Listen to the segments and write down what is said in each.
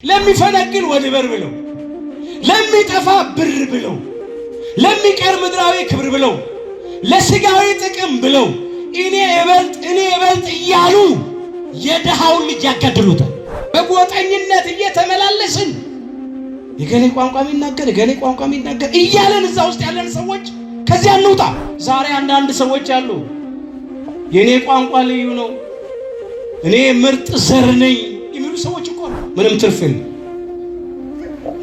ለሚፈነግል ወድበር ብለው ለሚጠፋ ብር ብለው ለሚቀር ምድራዊ ክብር ብለው ለስጋዊ ጥቅም ብለው እኔ እበልጥ እያሉ የደሃውን ልጅ ያጋድሉታል። በጎጠኝነት እየተመላለስን የገሌ ቋንቋ የሚናገር እያለን እዛ ውስጥ ያለን ሰዎች ከዚያ እንውጣ። ዛሬ አንዳንድ ሰዎች አሉ የኔ ቋንቋ ልዩ ነው፣ እኔ ምርጥ ዘር ነኝ የሚሉ ሰዎች እኮ ምንም ትርፍ የለም፣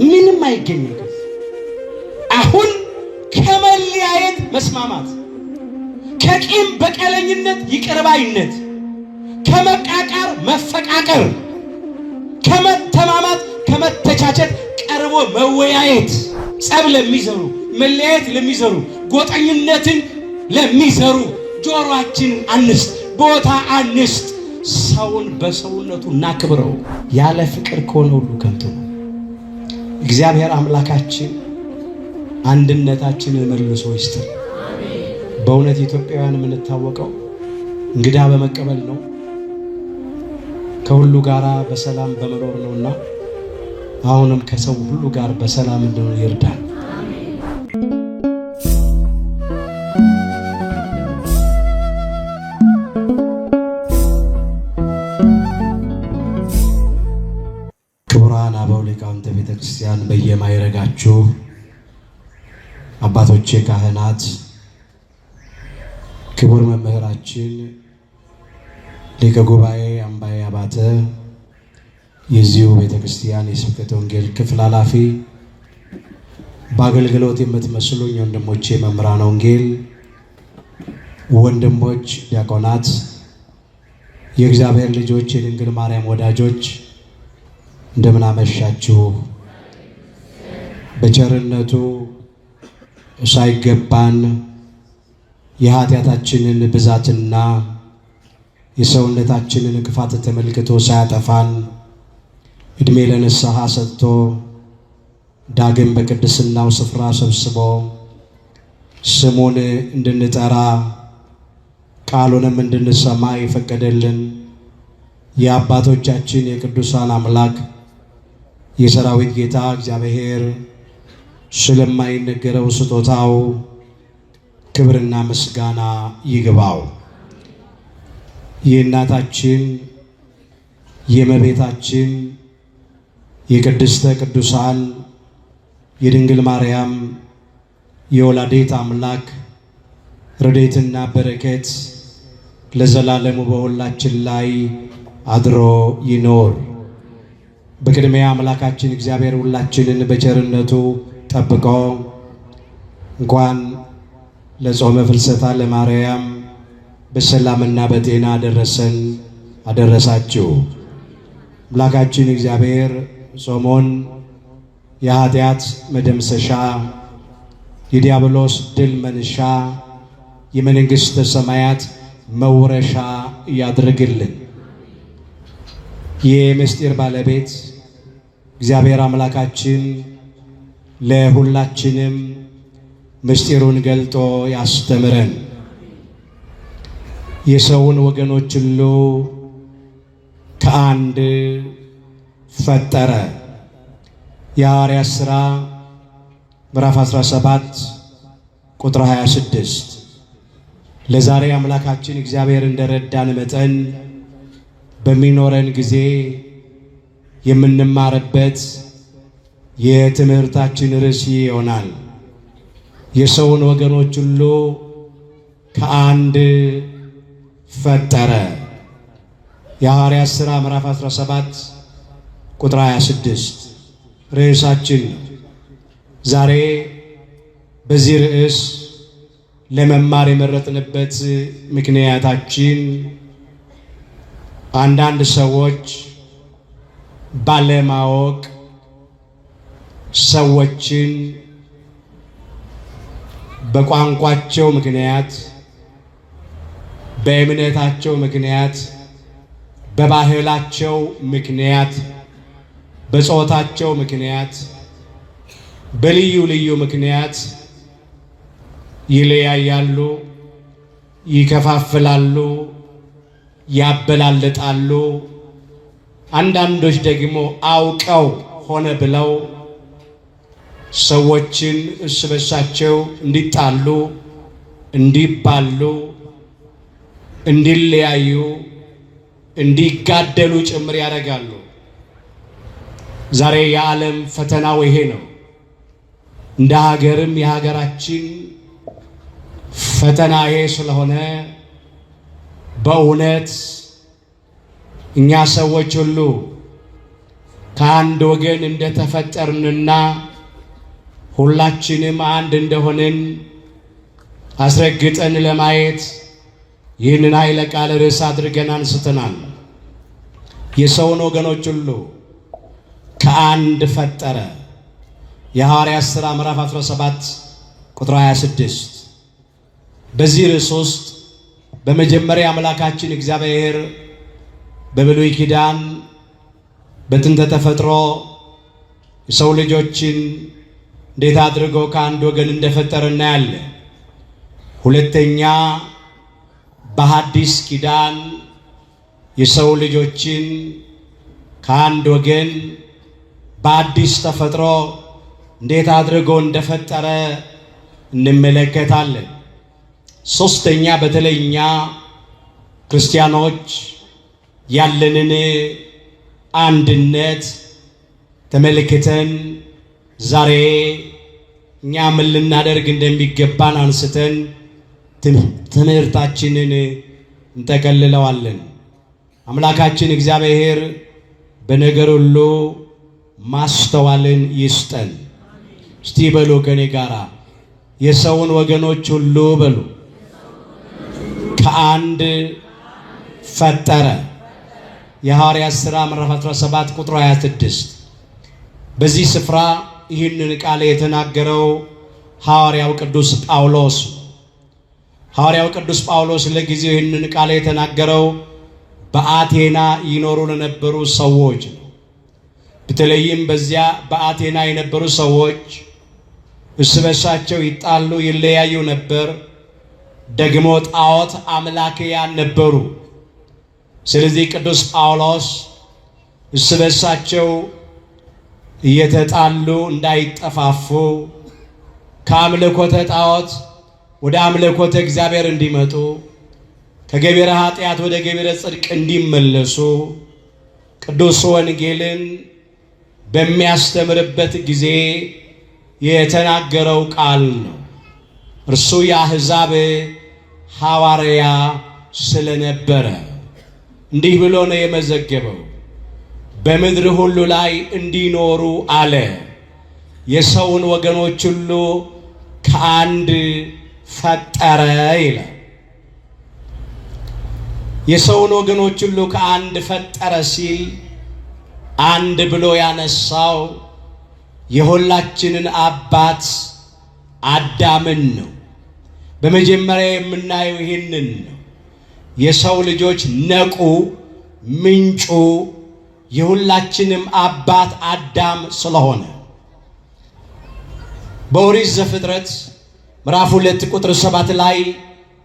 ምንም አይገኝም። አሁን ከመለያየት መስማማት፣ ከቂም በቀለኝነት ይቅርባይነት፣ ከመቃቃር መፈቃቀር፣ ከመተማማት ከመተቻቸት ቀርቦ መወያየት፣ ጸብ ለሚዘሩ መለያየት ለሚዘሩ ጎጠኝነትን ለሚዘሩ ጆሮአችንን አንስጥ፣ ቦታ አንስጥ። ሰውን በሰውነቱ እናክብረው። ያለ ፍቅር ከሆነ ሁሉ ከንቱ ነው። እግዚአብሔር አምላካችን አንድነታችንን መልሶ ይስጥር። በእውነት ኢትዮጵያውያን የምንታወቀው እንግዳ በመቀበል ነው፣ ከሁሉ ጋራ በሰላም በመኖር ነውና አሁንም ከሰው ሁሉ ጋር በሰላም እንድንኖር ይርዳን። ክቡራን አበው ሊቃውንተ ቤተክርስቲያን፣ በየማይረጋችሁ አባቶቼ ካህናት፣ ክቡር መምህራችን ሊቀ ጉባኤ አምባዬ አባተ፣ የዚሁ ቤተክርስቲያን የስብከተ ወንጌል ክፍል ኃላፊ፣ በአገልግሎት የምትመስሉኝ ወንድሞቼ መምህራነ ወንጌል፣ ወንድሞች ዲያቆናት፣ የእግዚአብሔር ልጆች፣ የድንግል ማርያም ወዳጆች እንደምን አመሻችሁ። በቸርነቱ ሳይገባን የኃጢአታችንን ብዛትና የሰውነታችንን ክፋት ተመልክቶ ሳያጠፋን እድሜ ለንስሐ ሰጥቶ ዳግም በቅድስናው ስፍራ ሰብስቦ ስሙን እንድንጠራ ቃሉንም እንድንሰማ የፈቀደልን የአባቶቻችን የቅዱሳን አምላክ የሰራዊት ጌታ እግዚአብሔር ስለማይነገረው ስጦታው ክብርና ምስጋና ይግባው። የእናታችን የእመቤታችን የቅድስተ ቅዱሳን የድንግል ማርያም የወላዲተ አምላክ ረድኤትና በረከት ለዘላለሙ በሁላችን ላይ አድሮ ይኖር። በቅድሚያ አምላካችን እግዚአብሔር ሁላችንን በቸርነቱ ጠብቆ እንኳን ለጾመ ፍልሰታ ለማርያም በሰላምና በጤና አደረሰን አደረሳችሁ። አምላካችን እግዚአብሔር ጾሙን የኃጢአት መደምሰሻ፣ የዲያብሎስ ድል መንሻ፣ የመንግሥተ ሰማያት መውረሻ ያድርግልን። የምስጢር ባለቤት እግዚአብሔር አምላካችን ለሁላችንም ምስጢሩን ገልጦ ያስተምረን። የሰውን ወገኖች ሁሉ ከአንድ ፈጠረ። የሐዋርያት ሥራ ምዕራፍ 17 ቁጥር 26። ለዛሬ አምላካችን እግዚአብሔር እንደረዳን መጠን በሚኖረን ጊዜ የምንማርበት የትምህርታችን ርዕስ ይሆናል። የሰውን ወገኖች ሁሉ ከአንድ ፈጠረ። የሐዋርያት ሥራ ምዕራፍ 17 ቁጥር 26 ርዕሳችን። ዛሬ በዚህ ርዕስ ለመማር የመረጥንበት ምክንያታችን አንዳንድ ሰዎች ባለማወቅ ሰዎችን በቋንቋቸው ምክንያት፣ በእምነታቸው ምክንያት፣ በባህላቸው ምክንያት፣ በጾታቸው ምክንያት፣ በልዩ ልዩ ምክንያት ይለያያሉ፣ ይከፋፍላሉ፣ ያበላልጣሉ፣ አንዳንዶች ደግሞ አውቀው ሆነ ብለው ሰዎችን እርስ በርሳቸው እንዲጣሉ፣ እንዲባሉ፣ እንዲለያዩ፣ እንዲጋደሉ ጭምር ያደርጋሉ። ዛሬ የዓለም ፈተናው ይሄ ነው። እንደ ሀገርም የሀገራችን ፈተና ይሄ ስለሆነ በእውነት እኛ ሰዎች ሁሉ ከአንድ ወገን እንደተፈጠርንና ሁላችንም አንድ እንደሆንን አስረግጠን ለማየት ይህንን ኃይለ ቃል ርዕስ አድርገን አንስተናል። የሰውን ወገኖች ሁሉ ከአንድ ፈጠረ። የሐዋርያት ሥራ ምዕራፍ 17 ቁጥር 26። በዚህ ርዕስ ውስጥ በመጀመሪያ አምላካችን እግዚአብሔር በብሉይ ኪዳን በጥንተ ተፈጥሮ የሰው ልጆችን እንዴት አድርጎ ከአንድ ወገን እንደፈጠረ እናያለን። ሁለተኛ በሐዲስ ኪዳን የሰው ልጆችን ከአንድ ወገን በአዲስ ተፈጥሮ እንዴት አድርጎ እንደፈጠረ እንመለከታለን። ሶስተኛ በተለይኛ ክርስቲያኖች ያለንን አንድነት ተመልክተን ዛሬ እኛ ምን ልናደርግ እንደሚገባን አንስተን ትምህርታችንን እንጠቀልለዋለን። አምላካችን እግዚአብሔር በነገር ሁሉ ማስተዋልን ይስጠን። እስቲ በሉ ከኔ ጋራ የሰውን ወገኖች ሁሉ በሉ ከአንድ ፈጠረ። የሐዋርያት ሥራ ምዕራፍ 17 ቁጥር 26። በዚህ ስፍራ ይህንን ቃል የተናገረው ሐዋርያው ቅዱስ ጳውሎስ። ሐዋርያው ቅዱስ ጳውሎስ ለጊዜው ይህንን ቃል የተናገረው በአቴና ይኖሩ ለነበሩ ሰዎች ነው። በተለይም በዚያ በአቴና የነበሩ ሰዎች እርስ በርሳቸው ይጣሉ፣ ይለያዩ ነበር። ደግሞ ጣዖት አምላክያን ነበሩ። ስለዚህ ቅዱስ ጳውሎስ እርስ በርሳቸው እየተጣሉ እንዳይጠፋፉ ከአምልኮተ ጣዖት ወደ አምልኮተ እግዚአብሔር እንዲመጡ ከገቢረ ኃጢአት ወደ ገቢረ ጽድቅ እንዲመለሱ ቅዱስ ወንጌልን በሚያስተምርበት ጊዜ የተናገረው ቃል ነው። እርሱ የአሕዛብ ሐዋርያ ስለነበረ እንዲህ ብሎ ነው የመዘገበው። በምድር ሁሉ ላይ እንዲኖሩ አለ የሰውን ወገኖች ሁሉ ከአንድ ፈጠረ ይላል። የሰውን ወገኖች ሁሉ ከአንድ ፈጠረ ሲል አንድ ብሎ ያነሳው የሁላችንን አባት አዳምን ነው። በመጀመሪያ የምናየው ይህንን ነው። የሰው ልጆች ነቁ፣ ምንጩ የሁላችንም አባት አዳም ስለሆነ በኦሪት ዘፍጥረት ምዕራፍ 2 ቁጥር 7 ላይ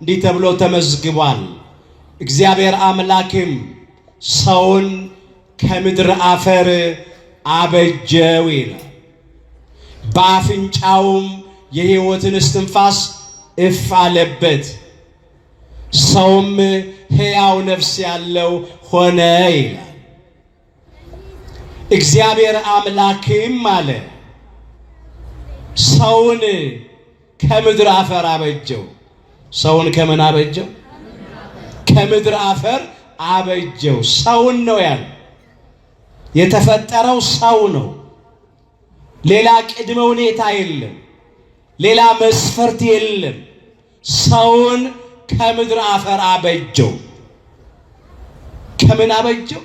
እንዲህ ተብሎ ተመዝግቧል። እግዚአብሔር አምላክም ሰውን ከምድር አፈር አበጀው ይላል። በአፍንጫውም የሕይወትን እስትንፋስ እፍ አለበት፣ ሰውም ሕያው ነፍስ ያለው ሆነ ይላል። እግዚአብሔር አምላክም አለ ሰውን ከምድር አፈር አበጀው። ሰውን ከምን አበጀው? ከምድር አፈር አበጀው። ሰውን ነው ያለ። የተፈጠረው ሰው ነው። ሌላ ቅድመ ሁኔታ የለም። ሌላ መስፈርት የለም። ሰውን ከምድር አፈር አበጀው። ከምን አበጀው?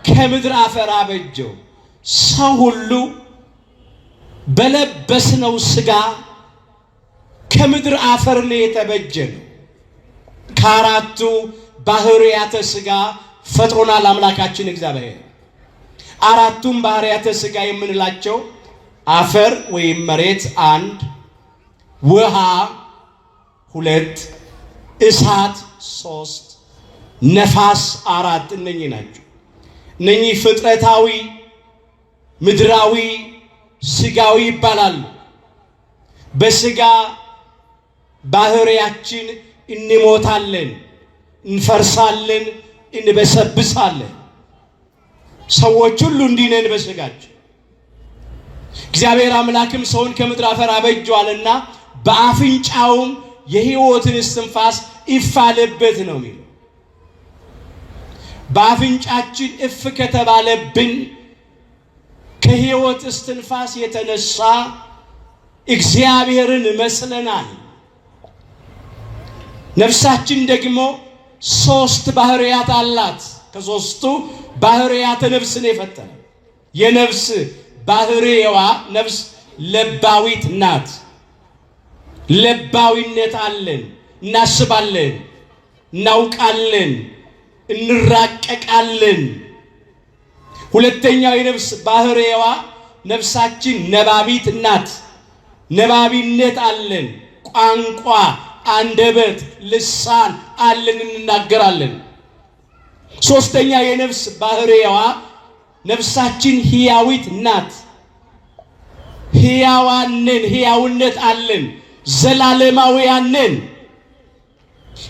ከምድር አፈር አበጀው። ሰው ሁሉ በለበስነው ሥጋ ከምድር አፈር ነው የተበጀ ነው። ከአራቱ ባህርያተ ሥጋ ፈጥሮናል አምላካችን እግዚአብሔር። አራቱም ባህርያተ ሥጋ የምንላቸው አፈር ወይም መሬት አንድ፣ ውሃ ሁለት፣ እሳት ሶስት፣ ነፋስ አራት እነኚህ ናቸው። እነኚህ ፍጥረታዊ ምድራዊ ስጋዊ ይባላሉ። በስጋ ባህሪያችን እንሞታለን፣ እንፈርሳለን፣ እንበሰብሳለን። ሰዎች ሁሉ እንዲህ ነን በስጋችን። እግዚአብሔር አምላክም ሰውን ከምድር አፈር አበጀዋልና በአፍንጫውም የሕይወትን እስትንፋስ እፍ አለበት ነው የሚለው። በአፍንጫችን እፍ ከተባለብን ከሕይወት እስትንፋስ የተነሳ እግዚአብሔርን መስለናል። ነፍሳችን ደግሞ ሶስት ባህሪያት አላት። ከሶስቱ ባህሪያት ነፍስን የፈጠረ የነፍስ ባህሪዋ ነፍስ ለባዊት ናት። ለባዊነት አለን። እናስባለን፣ እናውቃለን፣ እንራቀቃለን። ሁለተኛው የነፍስ ባህሪዋ ነፍሳችን ነባቢት ናት። ነባቢነት አለን። ቋንቋ፣ አንደበት፣ ልሳን አለን፣ እንናገራለን። ሶስተኛ የነፍስ ባህሪዋ ነፍሳችን ሕያዊት ናት። ሕያዋንን ሕያውነት አለን፣ ዘላለማውያንን።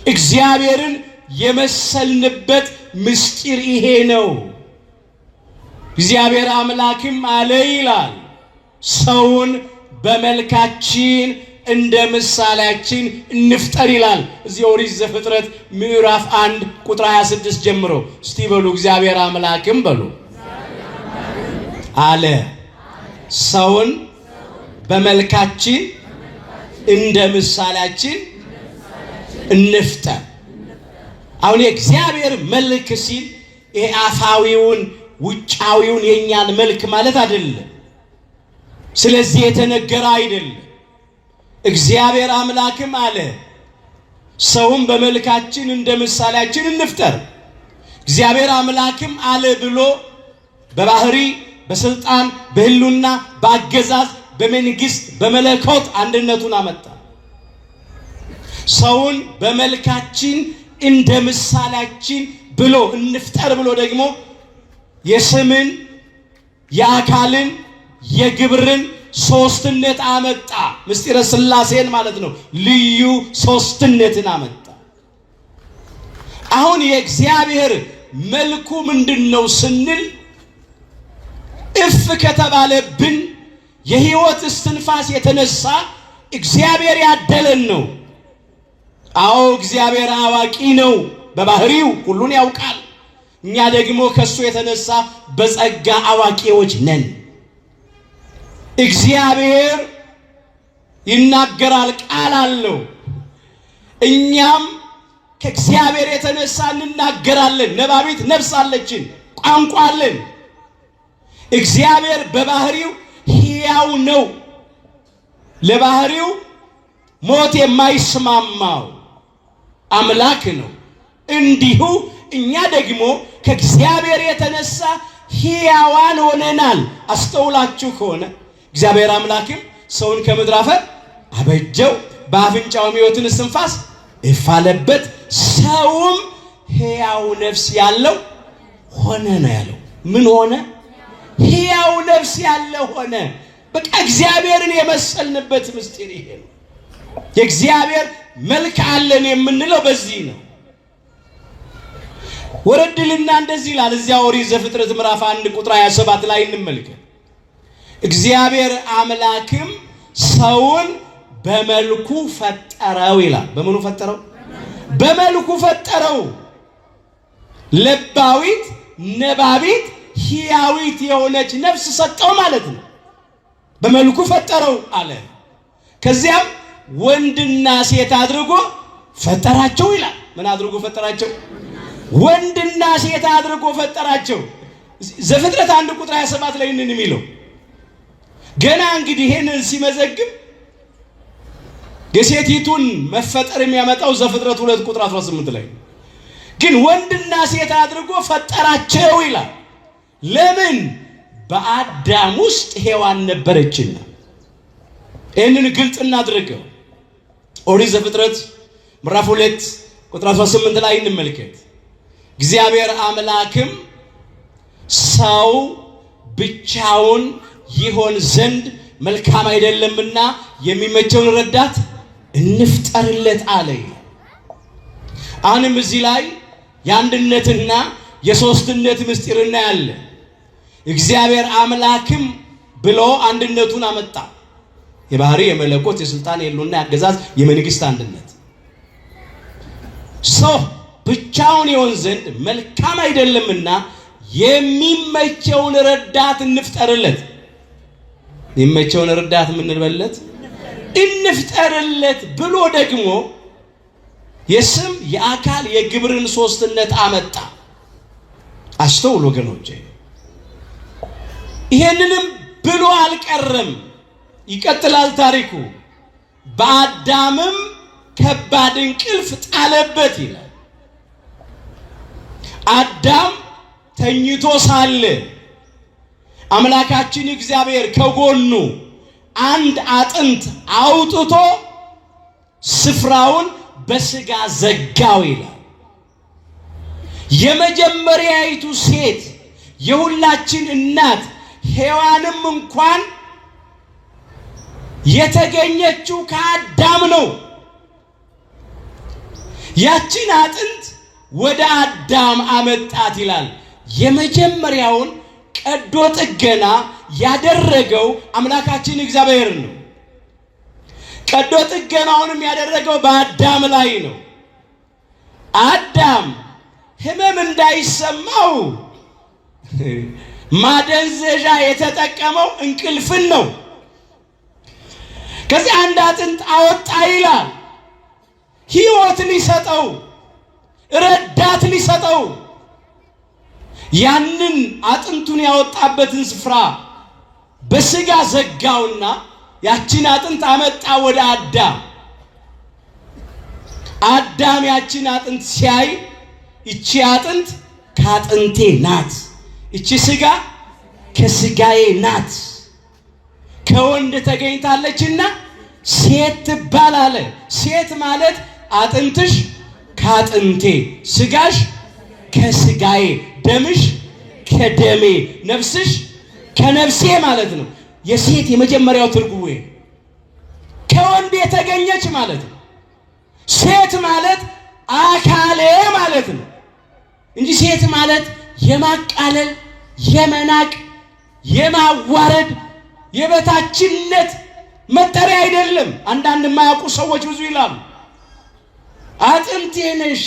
እግዚአብሔርን የመሰልንበት ምስጢር ይሄ ነው። እግዚአብሔር አምላክም አለ ይላል ሰውን በመልካችን እንደ ምሳሌያችን እንፍጠር ይላል። እዚህ ኦሪት ዘፍጥረት ምዕራፍ 1 ቁጥር 26 ጀምሮ እስቲ በሉ እግዚአብሔር አምላክም በሉ አለ ሰውን በመልካችን እንደ ምሳሌያችን እንፍጠር። አሁን የእግዚአብሔር መልክ ሲል ይሄ አፋዊውን ውጫዊውን የኛን መልክ ማለት አይደለም። ስለዚህ የተነገረ አይደለም። እግዚአብሔር አምላክም አለ ሰውን በመልካችን እንደ ምሳሌያችን እንፍጠር። እግዚአብሔር አምላክም አለ ብሎ በባህሪ በስልጣን በህልውና በአገዛዝ በመንግስት በመለኮት አንድነቱን አመጣ። ሰውን በመልካችን እንደ ምሳሌያችን ብሎ እንፍጠር ብሎ ደግሞ የስምን የአካልን የግብርን ሶስትነት አመጣ። ምስጢረ ሥላሴን ማለት ነው። ልዩ ሶስትነትን አመጣ። አሁን የእግዚአብሔር መልኩ ምንድነው ስንል እፍ ከተባለብን የሕይወት እስትንፋስ የተነሳ እግዚአብሔር ያደለን ነው። አዎ እግዚአብሔር አዋቂ ነው። በባህሪው ሁሉን ያውቃል። እኛ ደግሞ ከሱ የተነሳ በጸጋ አዋቂዎች ነን። እግዚአብሔር ይናገራል፣ ቃል አለው። እኛም ከእግዚአብሔር የተነሳ እንናገራለን። ነባቢት ነፍስ አለችን፣ ቋንቋ አለን። እግዚአብሔር በባህሪው ሕያው ነው። ለባህሪው ሞት የማይስማማው አምላክ ነው። እንዲሁ እኛ ደግሞ ከእግዚአብሔር የተነሳ ሕያዋን ሆነናል። አስተውላችሁ ከሆነ እግዚአብሔር አምላክም ሰውን ከምድር አፈር አበጀው፣ በአፍንጫውም ሕይወትን እስትንፋስ እፍ አለበት፣ ሰውም ሕያው ነፍስ ያለው ሆነ ነው ያለው። ምን ሆነ? ሕያው ነፍስ ያለው ሆነ። በቃ እግዚአብሔርን የመሰልንበት ምስጢር ይሄ ነው። የእግዚአብሔር መልክ አለን የምንለው በዚህ ነው። ወረድልና እንደዚህ ይላል እዚያ ኦሪት ዘፍጥረት ምዕራፍ 1 ቁጥር 27 ላይ እንመልከት። እግዚአብሔር አምላክም ሰውን በመልኩ ፈጠረው ይላል። በምኑ ፈጠረው? በመልኩ ፈጠረው። ለባዊት ነባቢት ሕያዊት የሆነች ነፍስ ሰጠው ማለት ነው። በመልኩ ፈጠረው አለ። ከዚያም ወንድና ሴት አድርጎ ፈጠራቸው ይላል። ምን አድርጎ ፈጠራቸው? ወንድና ሴት አድርጎ ፈጠራቸው። ዘፍጥረት 1 ቁጥር 27 ላይ እንንን የሚለው ገና እንግዲህ ይሄንን ሲመዘግብ የሴቲቱን መፈጠር የሚያመጣው ዘፍጥረት 2 ቁጥር 18 ላይ ግን ወንድና ሴት አድርጎ ፈጠራቸው ይላል። ለምን? በአዳም ውስጥ ሔዋን ነበረችና። ይህንን ግልጽ እናድርገው። ኦሪት ዘፍጥረት ምዕራፍ 2 ቁጥር 18 ላይ እንመልከት። እግዚአብሔር አምላክም ሰው ብቻውን ይሆን ዘንድ መልካም አይደለምና የሚመቸውን ረዳት እንፍጠርለት አለ። አሁንም እዚህ ላይ የአንድነትና የሶስትነት ምስጢር እናያለን። እግዚአብሔር አምላክም ብሎ አንድነቱን አመጣ። የባህሪ የመለኮት የስልጣን የሉና ያገዛዝ የመንግስት አንድነት። ሰው ብቻውን ይሆን ዘንድ መልካም አይደለምና የሚመቸውን ረዳት እንፍጠርለት። የሚመቸውን ረዳት ምንበለት እንፍጠርለት ብሎ ደግሞ የስም የአካል የግብርን ሶስትነት አመጣ። አስተውሉ ወገኖቼ፣ ይሄንንም ብሎ አልቀረም፣ ይቀጥላል ታሪኩ። በአዳምም ከባድ እንቅልፍ ጣለበት ይላል። አዳም ተኝቶ ሳለ አምላካችን እግዚአብሔር ከጎኑ አንድ አጥንት አውጥቶ ስፍራውን በስጋ ዘጋው ይላል። የመጀመሪያይቱ ሴት የሁላችን እናት ሔዋንም እንኳን የተገኘችው ከአዳም ነው። ያችን አጥንት ወደ አዳም አመጣት ይላል። የመጀመሪያውን ቀዶ ጥገና ያደረገው አምላካችን እግዚአብሔር ነው። ቀዶ ጥገናውንም ያደረገው በአዳም ላይ ነው። አዳም ህመም እንዳይሰማው ማደንዘዣ የተጠቀመው እንቅልፍን ነው። ከዚህ አንድ አጥንት አወጣ ይላል። ሕይወት ሊሰጠው ረዳት ሊሰጠው ያንን አጥንቱን ያወጣበትን ስፍራ በስጋ ዘጋውና ያችን አጥንት አመጣ ወደ አዳም። አዳም ያችን አጥንት ሲያይ እቺ አጥንት ከአጥንቴ ናት፣ እቺ ስጋ ከስጋዬ ናት፣ ከወንድ ተገኝታለችና ሴት ትባላለ። ሴት ማለት አጥንትሽ ከአጥንቴ፣ ስጋሽ ከስጋዬ፣ ደምሽ ከደሜ፣ ነፍስሽ ከነፍሴ ማለት ነው። የሴት የመጀመሪያው ትርጉሙ ከወንድ የተገኘች ማለት ነው። ሴት ማለት አካሌ ማለት ነው እንጂ ሴት ማለት የማቃለል፣ የመናቅ፣ የማዋረድ፣ የበታችነት መጠሪያ አይደለም። አንዳንድ የማያውቁ ሰዎች ብዙ ይላሉ። አጥንቴ ነሽ፣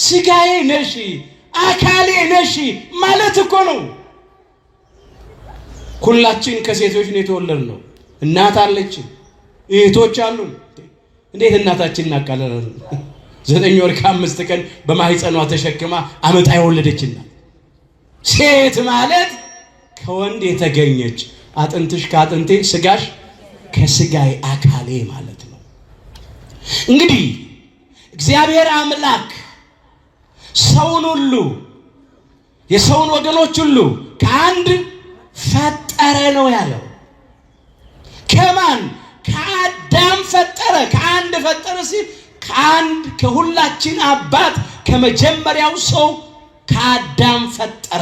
ስጋዬ ነሽ፣ አካሌ ነሽ ማለት እኮ ነው። ሁላችን ከሴቶች ነው የተወለድነው። እናት አለችን፣ እህቶች አሉ። እንዴት እናታችን እናቃለላለን? 9 ወር ከ5 ቀን በማህፀኗ ተሸክማ አመጣ የወለደችና ሴት ማለት ከወንድ የተገኘች አጥንትሽ ከአጥንቴ፣ ስጋሽ ከስጋዬ፣ አካሌ ማለት ነው። እንግዲህ እግዚአብሔር አምላክ ሰውን ሁሉ የሰውን ወገኖች ሁሉ ከአንድ ፈጠረ ነው ያለው። ከማን? ከአዳም ፈጠረ። ከአንድ ፈጠረ ሲል ከአንድ ከሁላችን አባት ከመጀመሪያው ሰው ከአዳም ፈጠረ።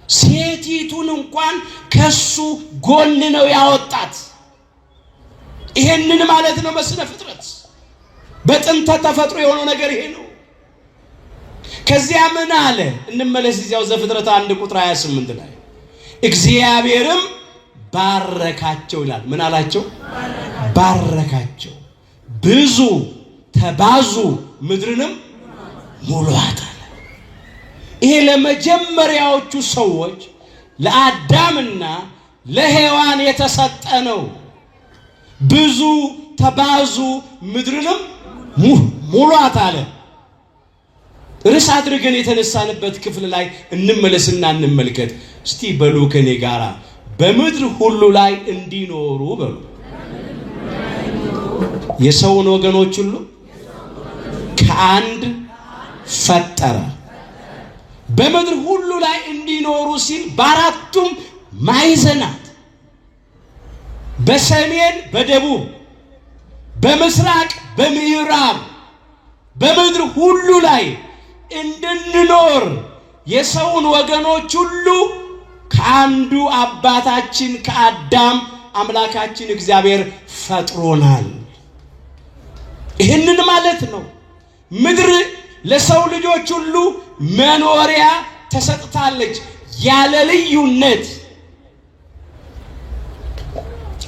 ሴቲቱን እንኳን ከሱ ጎን ነው ያወጣት። ይሄንን ማለት ነው በስነ ፍጥረት በጥንተ ተፈጥሮ የሆነው ነገር ይሄ ነው። ከዚያ ምን አለ? እንመለስ እዚያው ዘፍጥረት 1 ቁጥር 28 ላይ እግዚአብሔርም ባረካቸው ይላል። ምን አላቸው? ባረካቸው፣ ብዙ ተባዙ፣ ምድርንም ሙሉአት አለ። ይሄ ለመጀመሪያዎቹ ሰዎች ለአዳምና ለሔዋን የተሰጠ ነው። ብዙ ተባዙ፣ ምድርንም ሙሉአት አለ። ርዕስ አድርገን የተነሳንበት ክፍል ላይ እንመለስና እንመልከት። እስቲ በሉ ከኔ ጋራ በምድር ሁሉ ላይ እንዲኖሩ በሉ። የሰውን ወገኖች ሁሉ ከአንድ ፈጠረ። በምድር ሁሉ ላይ እንዲኖሩ ሲል በአራቱም ማዕዘናት በሰሜን፣ በደቡብ፣ በምስራቅ፣ በምዕራብ በምድር ሁሉ ላይ እንድንኖር የሰውን ወገኖች ሁሉ ከአንዱ አባታችን ከአዳም አምላካችን እግዚአብሔር ፈጥሮናል። ይህንን ማለት ነው ምድር ለሰው ልጆች ሁሉ መኖሪያ ተሰጥታለች ያለ ልዩነት።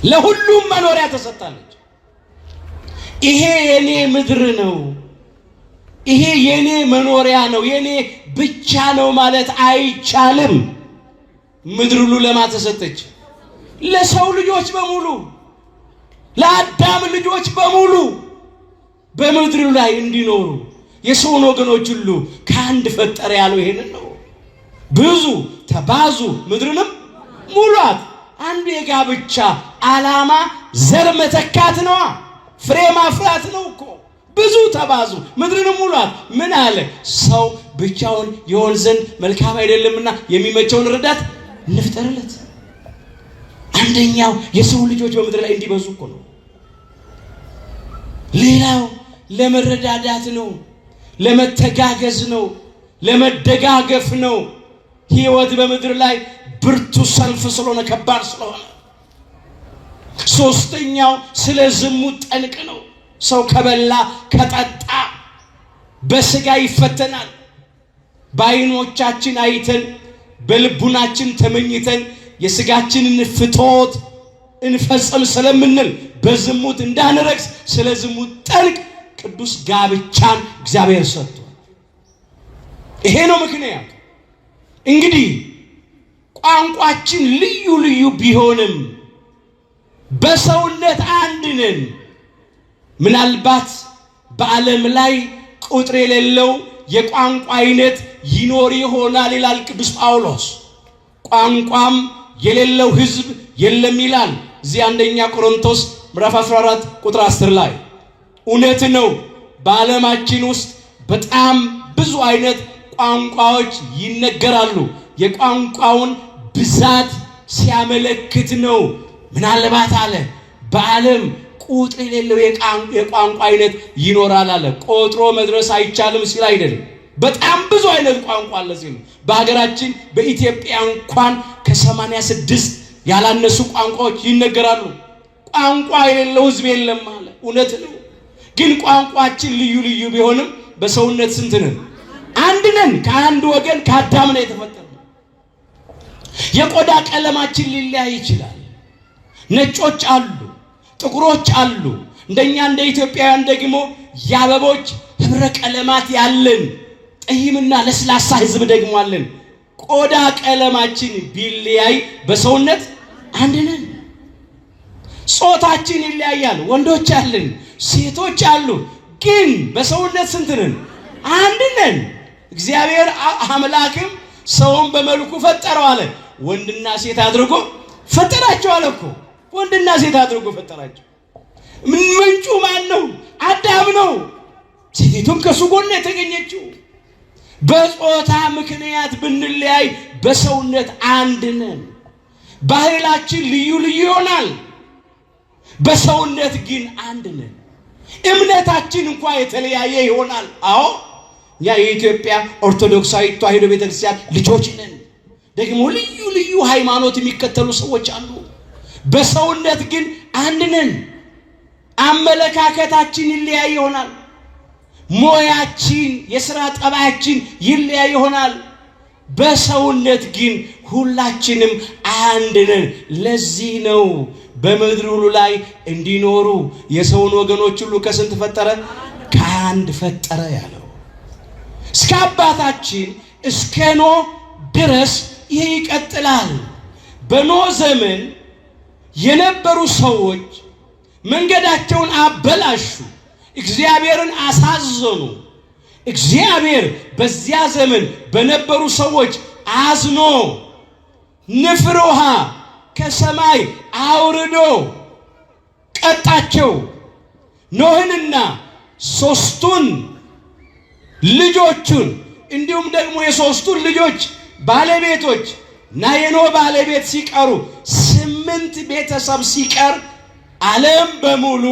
ለሁሉም መኖሪያ ተሰጥታለች። ይሄ የኔ ምድር ነው፣ ይሄ የኔ መኖሪያ ነው፣ የኔ ብቻ ነው ማለት አይቻልም። ምድር ሁሉ ለማን ተሰጠች? ለሰው ልጆች በሙሉ፣ ለአዳም ልጆች በሙሉ በምድር ላይ እንዲኖሩ የሰውን ወገኖች ሁሉ ከአንድ ፈጠረ ያለው ይሄንን ነው። ብዙ ተባዙ ምድርንም ሙሏት። አንዱ የጋብቻ ዓላማ ዘር መተካት ነው፣ ፍሬ ማፍራት ነው እኮ። ብዙ ተባዙ ምድርንም ሙሏት። ምን አለ? ሰው ብቻውን ይሆን ዘንድ መልካም አይደለምና የሚመቸውን ረዳት እንፍጠርለት። አንደኛው የሰው ልጆች በምድር ላይ እንዲበዙ እኮ ነው። ሌላው ለመረዳዳት ነው፣ ለመተጋገዝ ነው፣ ለመደጋገፍ ነው። ሕይወት በምድር ላይ ብርቱ ሰልፍ ስለሆነ ከባድ ስለሆነ። ሶስተኛው ስለ ዝሙት ጠንቅ ነው። ሰው ከበላ ከጠጣ በስጋ ይፈተናል። በዓይኖቻችን አይተን በልቡናችን ተመኝተን የስጋችንን ፍትወት እንፈጽም ስለምንል በዝሙት እንዳንረክስ ስለ ዝሙት ጠንቅ ቅዱስ ጋብቻን እግዚአብሔር ሰጥቷል። ይሄ ነው ምክንያት። እንግዲህ ቋንቋችን ልዩ ልዩ ቢሆንም በሰውነት አንድ ነን። ምናልባት በዓለም ላይ ቁጥር የሌለው የቋንቋ አይነት ይኖር ይሆናል ይላል ቅዱስ ጳውሎስ። ቋንቋም የሌለው ሕዝብ የለም ይላል እዚህ አንደኛ ቆሮንቶስ ምዕራፍ 14 ቁጥር 10 ላይ። እውነት ነው። በዓለማችን ውስጥ በጣም ብዙ አይነት ቋንቋዎች ይነገራሉ። የቋንቋውን ብዛት ሲያመለክት ነው። ምናልባት አለ በዓለም ቁጥር የሌለው የቋንቋ አይነት ይኖራል አለ። ቆጥሮ መድረስ አይቻልም ሲል አይደለም። በጣም ብዙ አይነት ቋንቋ አለ ሲል። በሀገራችን በኢትዮጵያ እንኳን ከ86 ያላነሱ ቋንቋዎች ይነገራሉ። ቋንቋ የሌለው ሕዝብ የለም አለ። እውነት ነው። ግን ቋንቋችን ልዩ ልዩ ቢሆንም በሰውነት ስንት ነን? አንድ ነን። ከአንድ ወገን ከአዳም ነው የተፈጠርነው። የቆዳ ቀለማችን ሊለያይ ይችላል። ነጮች አሉ፣ ጥቁሮች አሉ። እንደኛ እንደ ኢትዮጵያውያን ደግሞ የአበቦች ህብረ ቀለማት ያለን ጠይምና ለስላሳ ህዝብ ደግሞ አለን። ቆዳ ቀለማችን ቢለያይ በሰውነት አንድ ነን። ጾታችን ይለያያል። ወንዶች አለን፣ ሴቶች አሉ። ግን በሰውነት ስንት ነን? አንድ ነን። እግዚአብሔር አምላክም ሰውን በመልኩ ፈጠረው አለ። ወንድና ሴት አድርጎ ፈጠራቸው አለ እኮ። ወንድና ሴት አድርጎ ፈጠራቸው። ምንጩ ማን ነው? አዳም ነው። ሴቲቱም ከሱ ጎን የተገኘችው። በጾታ ምክንያት ብንለያይ በሰውነት አንድ ነን። ባህላችን ልዩ ልዩ ይሆናል፣ በሰውነት ግን አንድ ነን። እምነታችን እንኳን የተለያየ ይሆናል። አዎ ያ የኢትዮጵያ ኦርቶዶክሳዊ ተዋሕዶ ቤተክርስቲያን ልጆች ነን። ደግሞ ልዩ ልዩ ሃይማኖት የሚከተሉ ሰዎች አሉ። በሰውነት ግን አንድ ነን። አመለካከታችን ይለያይ ይሆናል። ሞያችን፣ የሥራ ጠባያችን ይለያይ ይሆናል። በሰውነት ግን ሁላችንም አንድ ነን። ለዚህ ነው በምድር ሁሉ ላይ እንዲኖሩ የሰውን ወገኖች ሁሉ ከስንት ፈጠረ? ከአንድ ፈጠረ ያለው። እስከ አባታችን እስከ ኖህ ድረስ ይህ ይቀጥላል። በኖህ ዘመን የነበሩ ሰዎች መንገዳቸውን አበላሹ፣ እግዚአብሔርን አሳዘኑ። እግዚአብሔር በዚያ ዘመን በነበሩ ሰዎች አዝኖ ንፍር ውሃ ከሰማይ አውርዶ ቀጣቸው። ኖህንና ሦስቱን ልጆቹን እንዲሁም ደግሞ የሦስቱን ልጆች ባለቤቶች እና የኖህ ባለቤት ሲቀሩ 8 ቤተሰብ ሲቀር ዓለም በሙሉ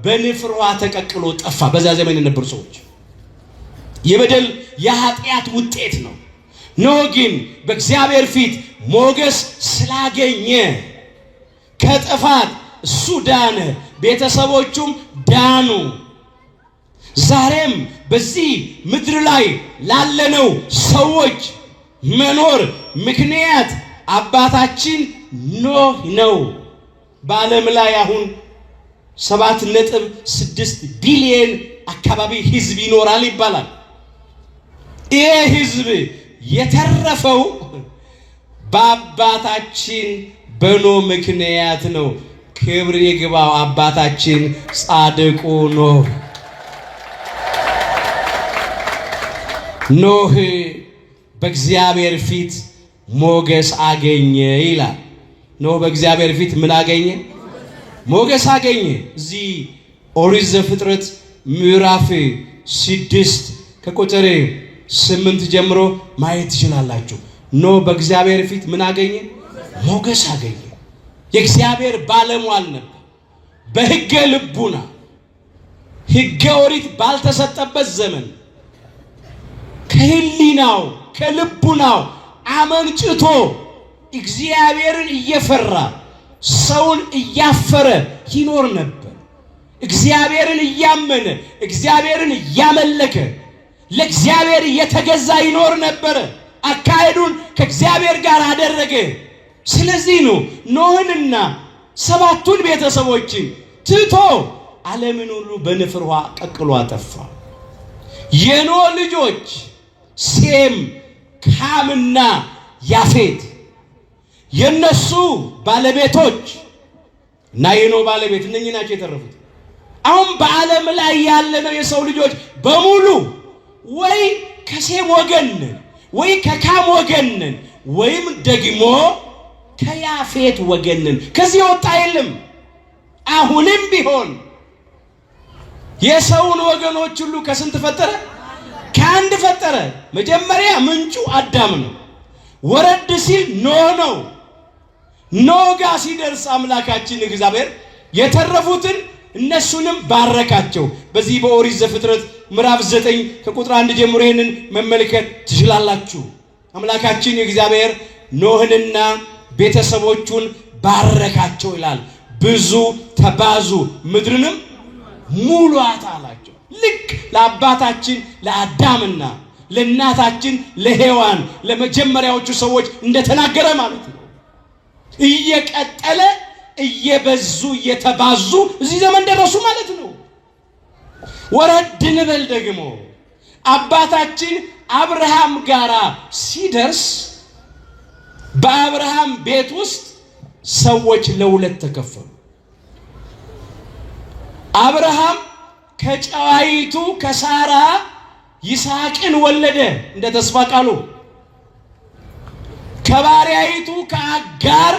በንፍር ውሃ ተቀቅሎ ጠፋ። በዛ ዘመን የነበሩ ሰዎች የበደል የኃጢአት ውጤት ነው። ኖህ ግን በእግዚአብሔር ፊት ሞገስ ስላገኘ ከጥፋት እሱ ዳነ፣ ቤተሰቦቹም ዳኑ። ዛሬም በዚህ ምድር ላይ ላለነው ሰዎች መኖር ምክንያት አባታችን ኖህ ነው። በዓለም ላይ አሁን 7.6 ቢሊዮን አካባቢ ህዝብ ይኖራል ይባላል። ይሄ ህዝብ የተረፈው በአባታችን በኖህ ምክንያት ነው። ክብር ይግባው አባታችን ጻድቁ ኖህ። ኖህ በእግዚአብሔር ፊት ሞገስ አገኘ ይላል። ኖህ በእግዚአብሔር ፊት ምን አገኘ? ሞገስ አገኘ። እዚህ ኦሪት ዘፍጥረት ምዕራፍ 6 ከቁጥር 8 ጀምሮ ማየት ትችላላችሁ። ኖህ በእግዚአብሔር ፊት ምን አገኘ? ሞገስ አገኘ። የእግዚአብሔር ባለሟል ነበር። በሕገ ልቡና ሕገ ኦሪት ባልተሰጠበት ዘመን ከህሊናው ከልቡናው አመንጭቶ እግዚአብሔርን እየፈራ ሰውን እያፈረ ይኖር ነበር። እግዚአብሔርን እያመነ እግዚአብሔርን እያመለከ ለእግዚአብሔር እየተገዛ ይኖር ነበር። አካሄዱን ከእግዚአብሔር ጋር አደረገ። ስለዚህ ነው ኖህንና 7ቱን ቤተሰቦችን ትቶ ዓለምን ሁሉ በንፍር ውሃ ቀቅሎ አጠፋ። የኖህ ልጆች ሴም፣ ካምና ያፌት የነሱ ባለቤቶች እና የኖህ ባለቤት እነኚህ ናቸው የተረፉት። አሁን በዓለም ላይ ያለነው የሰው ልጆች በሙሉ ወይ ከሴም ወገን ወይ ከካም ወገን ወይም ደግሞ ከያፌት ወገን። ከዚህ ወጣ የለም። አሁንም ቢሆን የሰውን ወገኖች ሁሉ ከስንት ፈጠረ? ከአንድ ፈጠረ። መጀመሪያ ምንጩ አዳም ነው። ወረድ ሲል ኖህ ነው። ኖህ ጋር ሲደርስ አምላካችን እግዚአብሔር የተረፉትን እነሱንም ባረካቸው። በዚህ በኦሪት ዘፍጥረት ምዕራፍ 9 ከቁጥር 1 ጀምሮ ይህንን መመልከት ትችላላችሁ። አምላካችን እግዚአብሔር ኖህንና ቤተሰቦቹን ባረካቸው ይላል። ብዙ ተባዙ ምድርንም ሙሏት አላቸው። ልክ ለአባታችን ለአዳምና ለእናታችን ለሔዋን ለመጀመሪያዎቹ ሰዎች እንደተናገረ ማለት ነው። እየቀጠለ እየበዙ እየተባዙ እዚህ ዘመን ደረሱ ማለት ነው። ወረድ እንበል ደግሞ አባታችን አብርሃም ጋራ ሲደርስ በአብርሃም ቤት ውስጥ ሰዎች ለሁለት ተከፈሉ። አብርሃም ከጨዋይቱ ከሳራ ይስሐቅን ወለደ እንደ ተስፋ ቃሉ። ከባሪያይቱ ከአጋር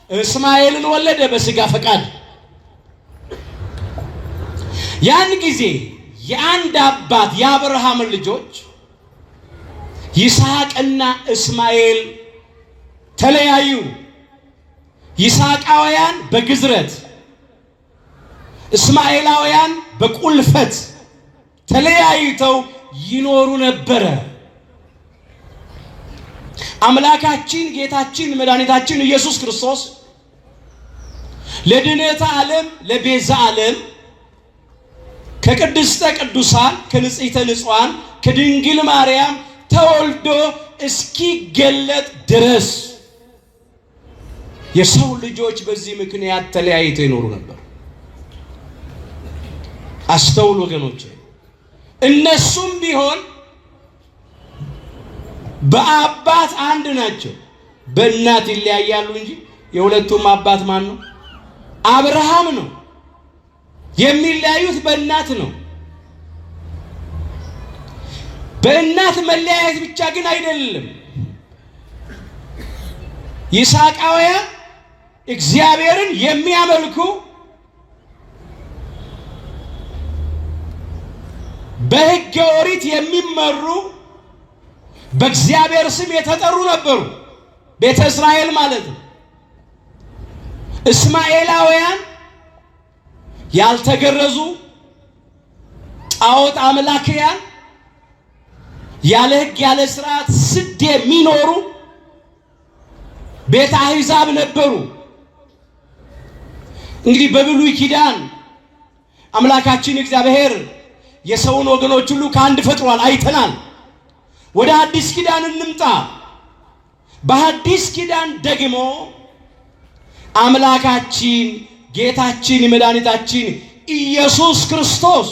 እስማኤልን ወለደ በስጋ ፈቃድ። ያን ጊዜ የአንድ አባት የአብርሃም ልጆች ይስሐቅና እስማኤል ተለያዩ። ይስሐቃውያን በግዝረት እስማኤላውያን በቁልፈት ተለያይተው ይኖሩ ነበረ። አምላካችን ጌታችን መድኃኒታችን ኢየሱስ ክርስቶስ ለድኅነተ ዓለም ለቤዛ ዓለም ከቅድስተ ቅዱሳን ከንጽሕተ ንጹሐን ከድንግል ማርያም ተወልዶ እስኪገለጥ ድረስ የሰው ልጆች በዚህ ምክንያት ተለያይተው ይኖሩ ነበር። አስተውሉ ወገኖች። እነሱም ቢሆን በአባት አንድ ናቸው፣ በእናት ይለያያሉ እንጂ የሁለቱም አባት ማን ነው? አብርሃም ነው። የሚለያዩት በእናት ነው። በእናት መለያየት ብቻ ግን አይደለም። ይስሐቃውያን እግዚአብሔርን የሚያመልኩ በሕገ ኦሪት የሚመሩ በእግዚአብሔር ስም የተጠሩ ነበሩ። ቤተ እስራኤል ማለት ነው። እስማኤላውያን ያልተገረዙ ጣዖት አምላክያን ያለ ሕግ ያለ ሥርዓት ስድ የሚኖሩ ቤተ አሕዛብ ነበሩ። እንግዲህ በብሉይ ኪዳን አምላካችን እግዚአብሔር የሰውን ወገኖች ሁሉ ከአንድ ፈጥሯል፣ አይተናል። ወደ አዲስ ኪዳን እንምጣ። በአዲስ ኪዳን ደግሞ አምላካችን ጌታችን መድኃኒታችን ኢየሱስ ክርስቶስ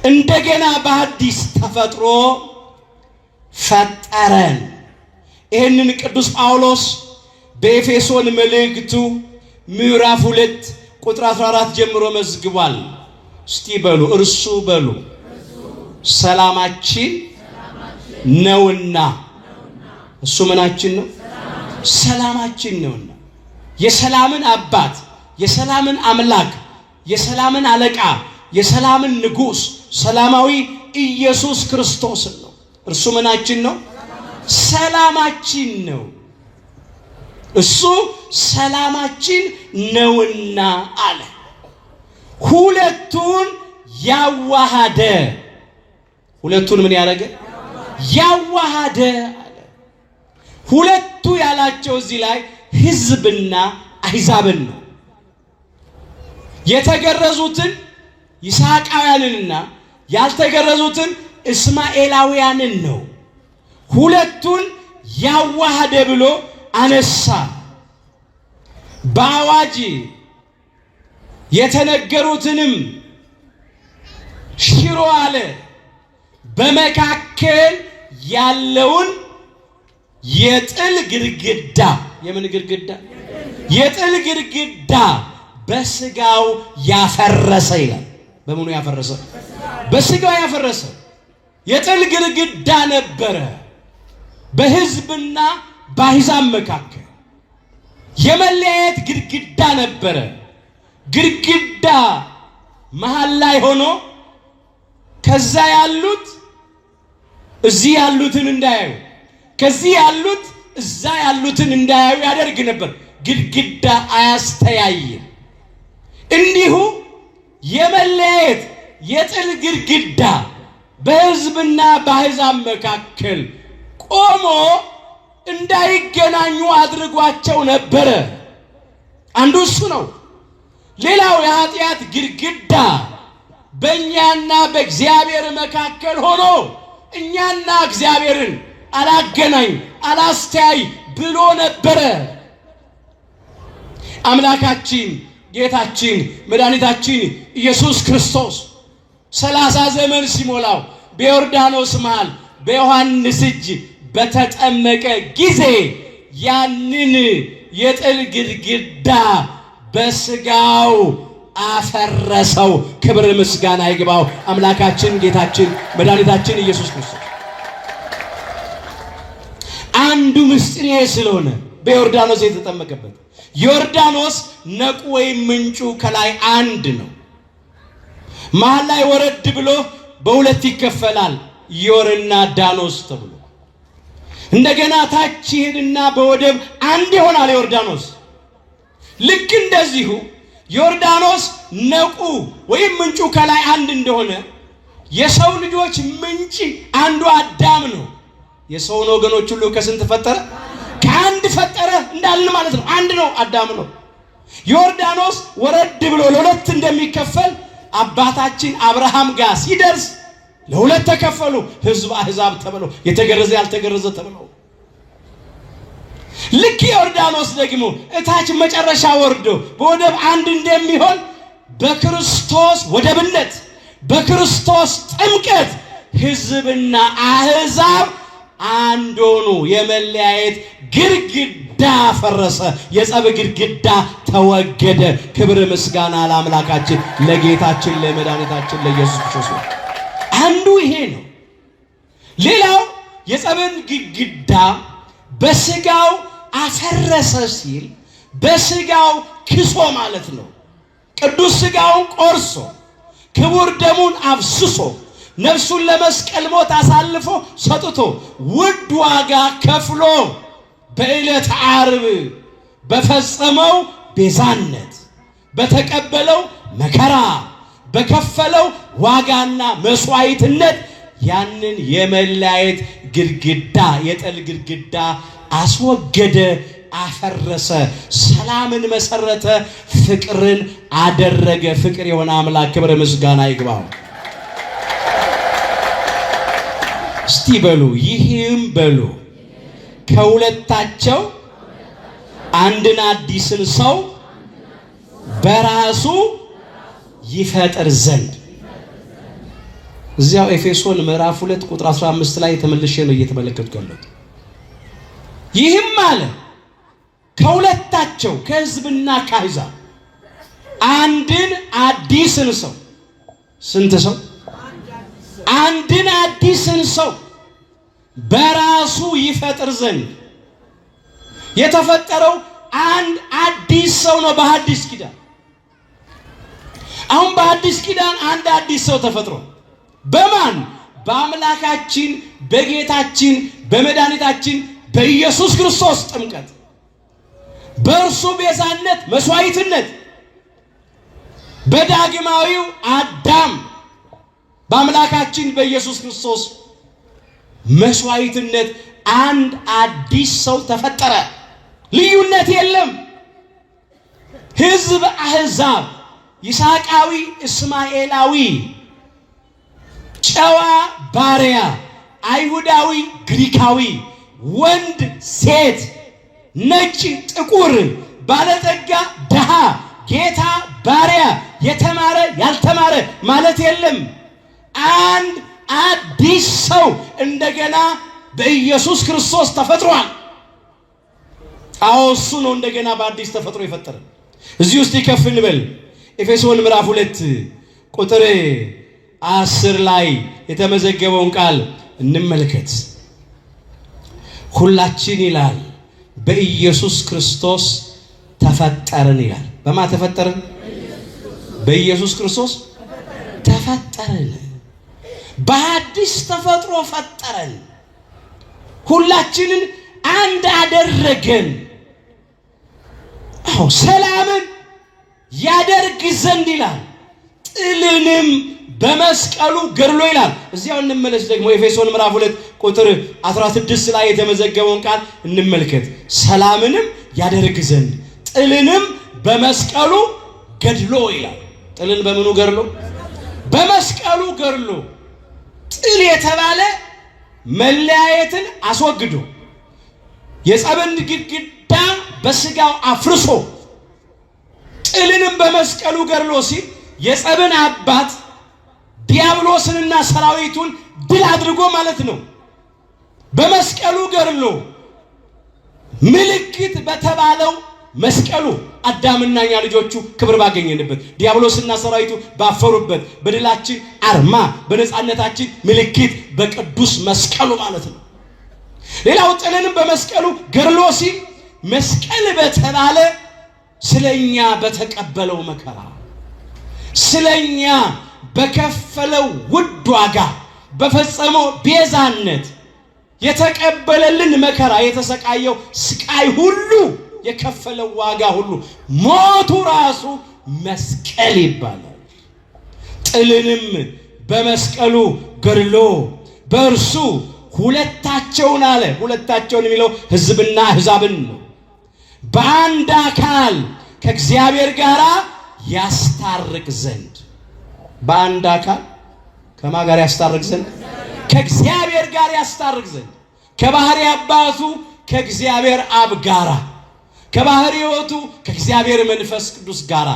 እንደገና በአዲስ ተፈጥሮ ፈጠረን። ይህንን ቅዱስ ጳውሎስ በኤፌሶን መልእክቱ ምዕራፍ 2 ቁጥር 14 ጀምሮ መዝግቧል። እስቲ በሉ እርሱ በሉ ሰላማችን ነውና። እሱ ምናችን ነው? ሰላማችን ነውና። የሰላምን አባት፣ የሰላምን አምላክ፣ የሰላምን አለቃ፣ የሰላምን ንጉሥ ሰላማዊ ኢየሱስ ክርስቶስ ነው። እርሱ ምናችን ነው? ሰላማችን ነው። እሱ ሰላማችን ነውና አለ። ሁለቱን ያዋሃደ፣ ሁለቱን ምን ያደረገ? ያዋሃደ አለ። ሁለቱ ያላቸው እዚህ ላይ ሕዝብና አሕዛብን ነው። የተገረዙትን ይስሐቃውያንንና ያልተገረዙትን እስማኤላውያንን ነው። ሁለቱን ያዋሃደ ብሎ አነሳ። በአዋጅ የተነገሩትንም ሽሮ አለ። በመካከል ያለውን የጥል ግድግዳ፣ የምን ግድግዳ? የጥል ግድግዳ በስጋው ያፈረሰ ይላል። በምኑ ያፈረሰ? በስጋው ያፈረሰ። የጥል ግድግዳ ነበረ በሕዝብና በአሕዛብ መካከል። የመለያየት ግድግዳ ነበረ። ግድግዳ መሃል ላይ ሆኖ ከዛ ያሉት እዚህ ያሉትን እንዳያዩ፣ ከዚህ ያሉት እዛ ያሉትን እንዳያዩ ያደርግ ነበር። ግድግዳ አያስተያይም። እንዲሁ የመለያየት የጥል ግድግዳ በሕዝብና በአሕዛብ መካከል ቆሞ እንዳይገናኙ አድርጓቸው ነበረ። አንዱ እሱ ነው። ሌላው የኃጢአት ግድግዳ በእኛና በእግዚአብሔር መካከል ሆኖ እኛና እግዚአብሔርን አላገናኝ አላስተያይ ብሎ ነበረ። አምላካችን ጌታችን መድኃኒታችን ኢየሱስ ክርስቶስ 30 ዘመን ሲሞላው በዮርዳኖስ መሃል በዮሐንስ እጅ በተጠመቀ ጊዜ ያንን የጥል ግድግዳ በስጋው አፈረሰው። ክብር ምስጋና ይግባው አምላካችን ጌታችን መድኃኒታችን ኢየሱስ ክርስቶስ። አንዱ ምስጢር ስለሆነ በዮርዳኖስ የተጠመቀበት ዮርዳኖስ ነቁ ወይም ምንጩ ከላይ አንድ ነው። መሃል ላይ ወረድ ብሎ በሁለት ይከፈላል፣ ዮርና ዳኖስ ተብሎ። እንደገና ታች ይሄድና በወደብ አንድ ይሆናል ዮርዳኖስ። ልክ እንደዚሁ ዮርዳኖስ ነቁ ወይም ምንጩ ከላይ አንድ እንደሆነ የሰው ልጆች ምንጭ አንዱ አዳም ነው። የሰውን ወገኖች ሁሉ ከስንት ፈጠረ? ከአንድ ፈጠረ እንዳልን ማለት ነው። አንድ ነው፣ አዳም ነው። ዮርዳኖስ ወረድ ብሎ ለሁለት እንደሚከፈል አባታችን አብርሃም ጋር ሲደርስ ለሁለት ተከፈሉ። ሕዝብ አሕዛብ ተብለው፣ የተገረዘ ያልተገረዘ ተብለው። ልክ ዮርዳኖስ ደግሞ እታች መጨረሻ ወርዶ በወደብ አንድ እንደሚሆን በክርስቶስ ወደብነት በክርስቶስ ጥምቀት ሕዝብና አሕዛብ አንድ ሆኑ። የመለያየት ግድግዳ ፈረሰ። የጸብ ግድግዳ ተወገደ። ክብር ምስጋና ለአምላካችን ለጌታችን ለመድኃኒታችን ለኢየሱስ ክርስቶስ። አንዱ ይሄ ነው። ሌላው የጸብን ግድግዳ በስጋው አፈረሰ ሲል በስጋው ክሶ ማለት ነው። ቅዱስ ስጋውን ቆርሶ ክቡር ደሙን አፍስሶ ነፍሱን ለመስቀል ሞት አሳልፎ ሰጥቶ ውድ ዋጋ ከፍሎ በዕለተ ዓርብ በፈጸመው ቤዛነት በተቀበለው መከራ በከፈለው ዋጋና መስዋዕትነት ያንን የመለያየት ግድግዳ የጥል ግድግዳ አስወገደ፣ አፈረሰ፣ ሰላምን መሰረተ፣ ፍቅርን አደረገ። ፍቅር የሆነ አምላክ ክብር ምስጋና ይግባው። እስቲ በሉ ይህም በሉ ከሁለታቸው አንድን አዲስን ሰው በራሱ ይፈጥር ዘንድ። እዚያው ኤፌሶን ምዕራፍ 2 ቁጥር 15 ላይ ተመልሼ ነው እየተመለከትኩ ያለሁት። ይህም አለ ከሁለታቸው ከሕዝብና ከአሕዛብ አንድን አዲስን ሰው። ስንት ሰው? አንድን አዲስን ሰው በራሱ ይፈጥር ዘንድ። የተፈጠረው አንድ አዲስ ሰው ነው በሐዲስ ኪዳን። አሁን በሐዲስ ኪዳን አንድ አዲስ ሰው ተፈጥሮ በማን? በአምላካችን በጌታችን በመድኃኒታችን በኢየሱስ ክርስቶስ ጥምቀት፣ በእርሱ ቤዛነት መስዋዕትነት፣ በዳግማዊው አዳም በአምላካችን በኢየሱስ ክርስቶስ መስዋዕትነት አንድ አዲስ ሰው ተፈጠረ። ልዩነት የለም። ሕዝብ አሕዛብ፣ ይስሐቃዊ እስማኤላዊ፣ ጨዋ ባሪያ፣ አይሁዳዊ ግሪካዊ፣ ወንድ ሴት፣ ነጭ ጥቁር፣ ባለጠጋ ድሃ፣ ጌታ ባሪያ፣ የተማረ ያልተማረ ማለት የለም። አንድ አዲስ ሰው እንደገና በኢየሱስ ክርስቶስ ተፈጥሯል። አዎ እሱ ነው እንደገና በአዲስ ተፈጥሮ የፈጠረ። እዚህ ውስጥ ይከፍ እንበል። ኤፌሶን ምዕራፍ 2 ቁጥር 10 ላይ የተመዘገበውን ቃል እንመልከት። ሁላችን ይላል በኢየሱስ ክርስቶስ ተፈጠርን ይላል። በማ ተፈጠርን? በኢየሱስ ክርስቶስ ተፈጠርን። በአዲስ ተፈጥሮ ፈጠረን። ሁላችንን አንድ አደረገን። አዎ ሰላምን ያደርግ ዘንድ ይላል፣ ጥልንም በመስቀሉ ገድሎ ይላል። እዚያው እንመለስ ደግሞ ኤፌሶን ምዕራፍ 2 ቁጥር 16 ላይ የተመዘገበውን ቃል እንመልከት። ሰላምንም ያደርግ ዘንድ ጥልንም በመስቀሉ ገድሎ ይላል። ጥልን በምኑ ገድሎ? በመስቀሉ ገድሎ። ጥል የተባለ መለያየትን አስወግዶ የጸብን ግድግዳ በስጋው አፍርሶ ጥልንም በመስቀሉ ገድሎ ሲል የጸብን አባት ዲያብሎስንና ሰራዊቱን ድል አድርጎ ማለት ነው። በመስቀሉ ገድሎ ምልክት በተባለው መስቀሉ አዳምና እኛ ልጆቹ ክብር ባገኘንበት፣ ዲያብሎስና ሰራዊቱ ባፈሩበት በድላችን አርማ በነፃነታችን ምልክት በቅዱስ መስቀሉ ማለት ነው። ሌላው ጥልንም በመስቀሉ ገድሎ ሲል መስቀል በተባለ ስለኛ በተቀበለው መከራ ስለኛ በከፈለው ውድ ዋጋ በፈጸመው ቤዛነት የተቀበለልን መከራ የተሰቃየው ስቃይ ሁሉ የከፈለው ዋጋ ሁሉ ሞቱ ራሱ መስቀል ይባላል። ጥልንም በመስቀሉ ገድሎ በእርሱ ሁለታቸውን አለ። ሁለታቸውን የሚለው ሕዝብና አሕዛብን ነው። በአንድ አካል ከእግዚአብሔር ጋር ያስታርቅ ዘንድ። በአንድ አካል ከማን ጋር ያስታርቅ ዘንድ? ከእግዚአብሔር ጋር ያስታርቅ ዘንድ። ከባህሪ አባቱ ከእግዚአብሔር አብ ጋራ፣ ከባህሪ ሕይወቱ ከእግዚአብሔር መንፈስ ቅዱስ ጋራ፣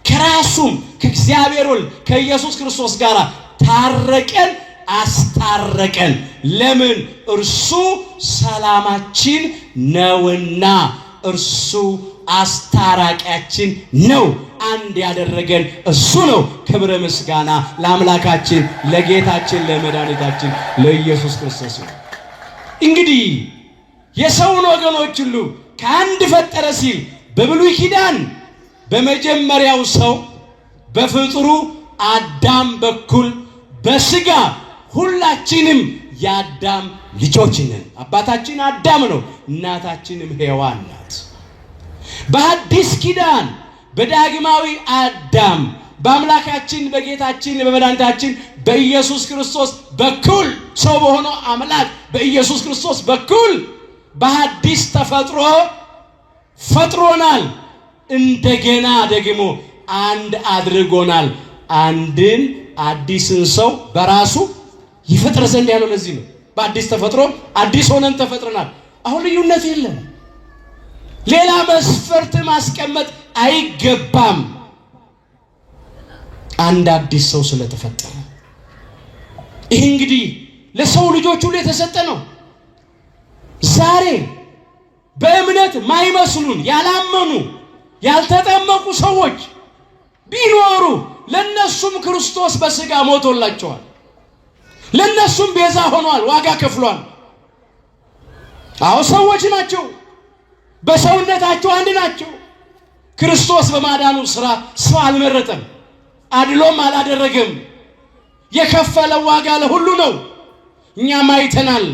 ከራሱም ከእግዚአብሔር ወልድ ከኢየሱስ ክርስቶስ ጋር ታረቀን፣ አስታረቀን። ለምን? እርሱ ሰላማችን ነውና፣ እርሱ አስታራቂያችን ነው። አንድ ያደረገን እሱ ነው። ክብረ ምስጋና ለአምላካችን ለጌታችን ለመድኃኒታችን ለኢየሱስ ክርስቶስ ነው። እንግዲህ የሰውን ወገኖች ሁሉ ከአንድ ፈጠረ ሲል በብሉይ ኪዳን በመጀመሪያው ሰው በፍጥሩ አዳም በኩል በስጋ ሁላችንም የአዳም ልጆች ነን። አባታችን አዳም ነው፣ እናታችንም ሔዋን ናት። በአዲስ ኪዳን በዳግማዊ አዳም በአምላካችን በጌታችን በመድኃኒታችን በኢየሱስ ክርስቶስ በኩል ሰው በሆነው አምላክ በኢየሱስ ክርስቶስ በኩል በአዲስ ተፈጥሮ ፈጥሮናል። እንደገና ደግሞ አንድ አድርጎናል። አንድን አዲስን ሰው በራሱ ይፈጥር ዘንድ ያለው ለዚህ ነው። በአዲስ ተፈጥሮ አዲስ ሆነን ተፈጥረናል። አሁን ልዩነት የለም። ሌላ መስፈርት ማስቀመጥ አይገባም። አንድ አዲስ ሰው ስለተፈጠረ ይህ እንግዲህ ለሰው ልጆች ሁሉ የተሰጠ ነው። ዛሬ በእምነት ማይመስሉን ያላመኑ ያልተጠመቁ ሰዎች ቢኖሩ ለነሱም ክርስቶስ በሥጋ ሞቶላቸዋል። ለነሱም ቤዛ ሆኗል፣ ዋጋ ከፍሏል። አዎ ሰዎች ናቸው፣ በሰውነታቸው አንድ ናቸው። ክርስቶስ በማዳኑ ሥራ ሰው አልመረጠም፣ አድሎም አላደረገም። የከፈለው ዋጋ ለሁሉ ነው። እኛም አይተናል።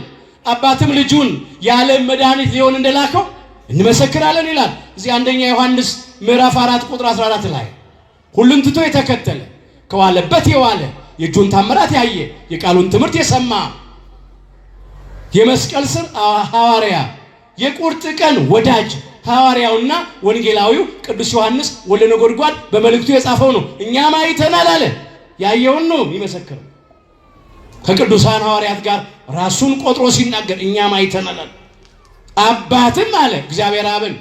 አባትም ልጁን የዓለም መድኃኒት ሊሆን እንደላከው እንመሰክራለን ይላል። እዚህ አንደኛ ዮሐንስ ምዕራፍ 4 ቁጥር 14 ላይ ሁሉን ትቶ የተከተለ ከዋለበት የዋለ የእጁን ታምራት ያየ የቃሉን ትምህርት የሰማ የመስቀል ስር ሐዋርያ የቁርጥ ቀን ወዳጅ ሐዋርያውና ወንጌላዊው ቅዱስ ዮሐንስ ወልደ ነጎድጓድ በመልእክቱ የጻፈው ነው። እኛም አይተናል አለ። ያየውን ነው የሚመሰክረው። ከቅዱሳን ሐዋርያት ጋር ራሱን ቆጥሮ ሲናገር እኛም አይተናል አለ። አባትም አለ እግዚአብሔር አብን፣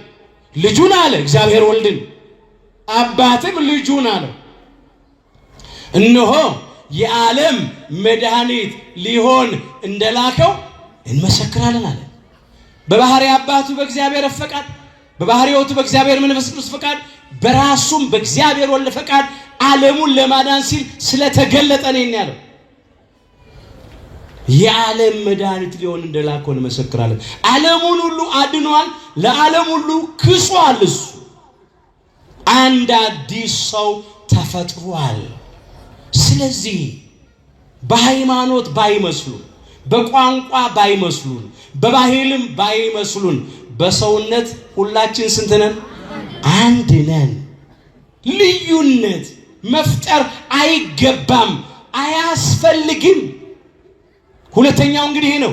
ልጁን አለ እግዚአብሔር ወልድን፣ አባትም ልጁን አለ እነሆ የዓለም መድኃኒት ሊሆን እንደላከው እንመሰክራለን አለ። በባህሪ አባቱ በእግዚአብሔር ፈቃድ፣ በባህሪ ሕይወቱ በእግዚአብሔር መንፈስ ቅዱስ ፈቃድ፣ በራሱም በእግዚአብሔር ወልድ ፈቃድ ዓለሙን ለማዳን ሲል ስለተገለጠ ነው ያለው። የዓለም መድኃኒት ሊሆን እንደላከው እንመሰክራለን። ዓለሙን ሁሉ አድኗል፣ ለዓለም ሁሉ ክሷል። እሱ አንድ አዲስ ሰው ተፈጥሯል። ስለዚህ በሃይማኖት ባይመስሉን፣ በቋንቋ ባይመስሉን፣ በባህልም ባይመስሉን በሰውነት ሁላችን ስንት ነን? አንድ ነን። ልዩነት መፍጠር አይገባም፣ አያስፈልግም። ሁለተኛው እንግዲህ ነው።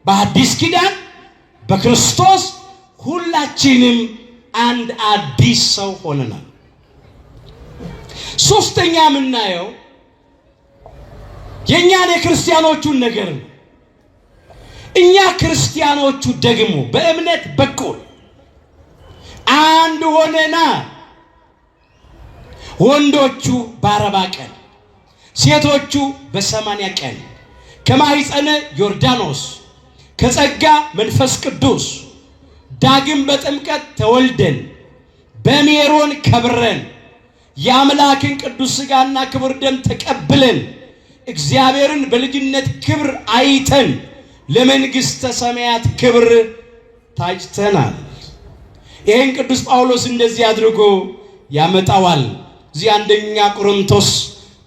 በአዲስ ኪዳን በክርስቶስ ሁላችንም አንድ አዲስ ሰው ሆነናል። ሶስተኛ የምናየው የእኛን የክርስቲያኖቹን ነገር ነው። እኛ ክርስቲያኖቹ ደግሞ በእምነት በኩል አንድ ሆነና ወንዶቹ በ40 ቀን ሴቶቹ በ80 ቀን ከማኅፀነ ዮርዳኖስ ከጸጋ መንፈስ ቅዱስ ዳግም በጥምቀት ተወልደን በሜሮን ከብረን የአምላክን ቅዱስ ሥጋና ክቡር ደም ተቀብለን እግዚአብሔርን በልጅነት ክብር አይተን ለመንግሥተ ሰማያት ክብር ታጭተናል። ይህን ቅዱስ ጳውሎስ እንደዚህ አድርጎ ያመጣዋል። እዚህ አንደኛ ቆሮንቶስ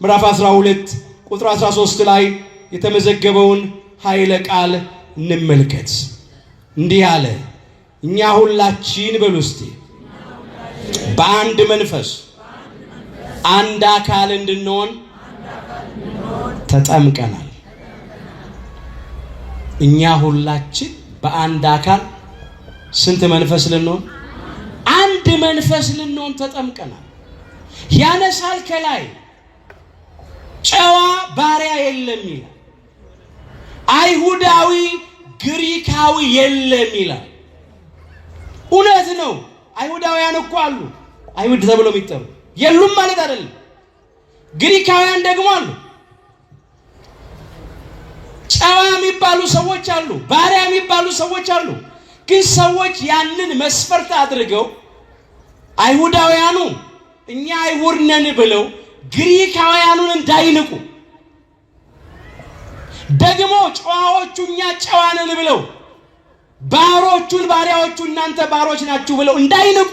ምዕራፍ 12 ቁጥር 13 ላይ የተመዘገበውን ኃይለ ቃል እንመልከት። እንዲህ አለ፣ እኛ ሁላችን በሉ እስቲ በአንድ መንፈስ አንድ አካል እንድንሆን ተጠምቀናል። እኛ ሁላችን በአንድ አካል ስንት መንፈስ ልንሆን? አንድ መንፈስ ልንሆን ተጠምቀናል። ያነሳል ከላይ ጨዋ ባሪያ የለም ይላል። አይሁዳዊ ግሪካዊ የለም ይላል። እውነት ነው። አይሁዳውያን እኮ አሉ፣ አይሁድ ተብለው የሚጠሩ የሉም ማለት አይደለም። ግሪካውያን ደግሞ አሉ። ጨዋ የሚባሉ ሰዎች አሉ፣ ባሪያ የሚባሉ ሰዎች አሉ። ግን ሰዎች ያንን መስፈርት አድርገው አይሁዳውያኑ እኛ አይሁድ ነን ብለው ግሪካውያኑን እንዳይንቁ፣ ደግሞ ጨዋዎቹ እኛ ጨዋ ነን ብለው ባሮቹን ባሪያዎቹ እናንተ ባሮች ናችሁ ብለው እንዳይንቁ፣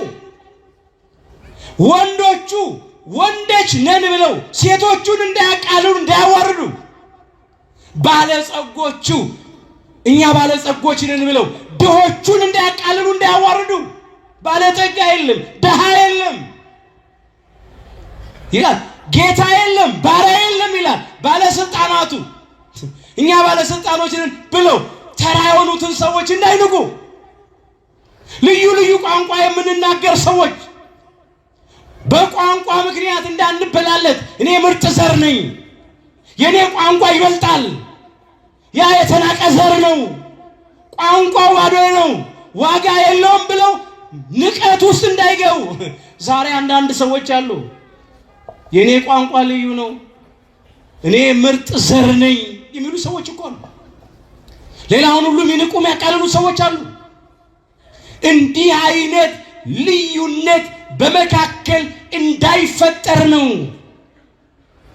ወንዶቹ ወንዶች ነን ብለው ሴቶቹን እንዳያቃልሉ እንዳያዋርዱ፣ ባለጸጎቹ እኛ ባለጸጎች ነን ብለው ድሆቹን እንዳያቃልሉ እንዳያዋርዱ። ባለጠጋ የለም፣ ድሃ የለም። ይላል። ጌታ የለም ባሪያ የለም ይላል። ባለስልጣናቱ እኛ ባለስልጣኖችን ብለው ተራ የሆኑትን ሰዎች እንዳይንቁ፣ ልዩ ልዩ ቋንቋ የምንናገር ሰዎች በቋንቋ ምክንያት እንዳንበላለት፣ እኔ ምርጥ ዘር ነኝ፣ የኔ ቋንቋ ይበልጣል፣ ያ የተናቀ ዘር ነው፣ ቋንቋው ባዶ ነው፣ ዋጋ የለውም ብለው ንቀት ውስጥ እንዳይገቡ። ዛሬ አንዳንድ ሰዎች አሉ፣ የኔ ቋንቋ ልዩ ነው፣ እኔ ምርጥ ዘር ነኝ የሚሉ ሰዎች እኮ ነው። ሌላውን ሁሉ የሚንቁ የሚያቃልሉ ሰዎች አሉ። እንዲህ አይነት ልዩነት በመካከል እንዳይፈጠር ነው።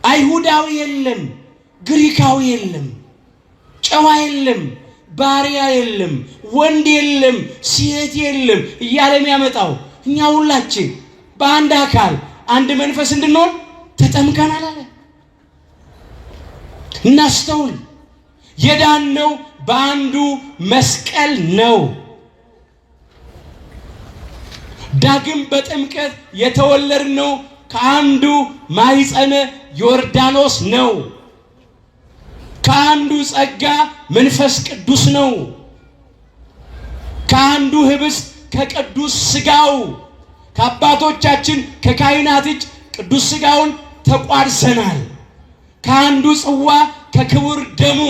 አይሁዳዊ የለም፣ ግሪካዊ የለም፣ ጨዋ የለም፣ ባሪያ የለም፣ ወንድ የለም፣ ሴት የለም እያለ የሚያመጣው እኛ ሁላችን በአንድ አካል አንድ መንፈስ እንድንሆን ተጠምቀናል አለ። እናስተውል። የዳነው በአንዱ መስቀል ነው። ዳግም በጥምቀት የተወለድነው ከአንዱ ማኅፀነ ዮርዳኖስ ነው። ከአንዱ ጸጋ መንፈስ ቅዱስ ነው። ከአንዱ ህብስት ከቅዱስ ሥጋው ከአባቶቻችን ከካህናት እጅ ቅዱስ ሥጋውን ተቋድሰናል። ከአንዱ ጽዋ ከክቡር ደሙ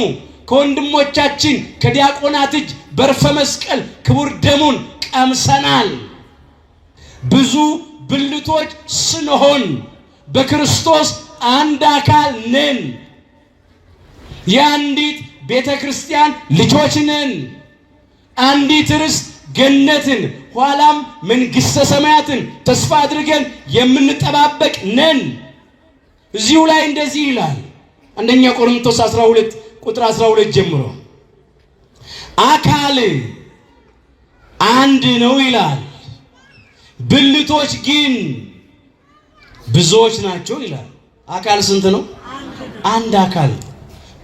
ከወንድሞቻችን ከዲያቆናት እጅ በርፈ መስቀል ክቡር ደሙን ቀምሰናል። ብዙ ብልቶች ስንሆን በክርስቶስ አንድ አካል ነን። የአንዲት ቤተ ክርስቲያን ልጆች ነን። አንዲት ርስት ገነትን ኋላም መንግሥተ ሰማያትን ተስፋ አድርገን የምንጠባበቅ ነን። እዚሁ ላይ እንደዚህ ይላል። አንደኛ ቆሮንቶስ 12 ቁጥር 12 ጀምሮ አካል አንድ ነው ይላል፣ ብልቶች ግን ብዙዎች ናቸው ይላል። አካል ስንት ነው? አንድ አካል።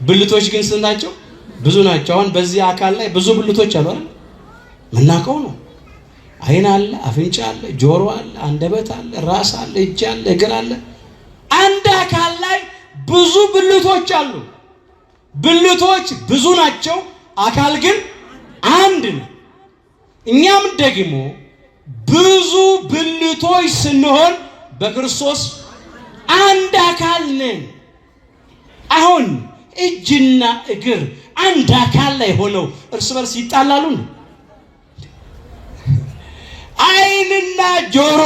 ብልቶች ግን ስንት ናቸው? ብዙ ናቸው። አሁን በዚህ አካል ላይ ብዙ ብልቶች አሉ አይደል? ምናውቀው ነው። አይን አለ፣ አፍንጫ አለ፣ ጆሮ አለ፣ አንደበት አለ፣ ራስ አለ፣ እጅ አለ፣ እግር አለ። አንድ አካል ላይ ብዙ ብልቶች አሉ። ብልቶች ብዙ ናቸው፣ አካል ግን አንድ ነው። እኛም ደግሞ ብዙ ብልቶች ስንሆን በክርስቶስ አንድ አካል ነን። አሁን እጅና እግር አንድ አካል ላይ ሆነው እርስ በርስ ይጣላሉ? አይንና ጆሮ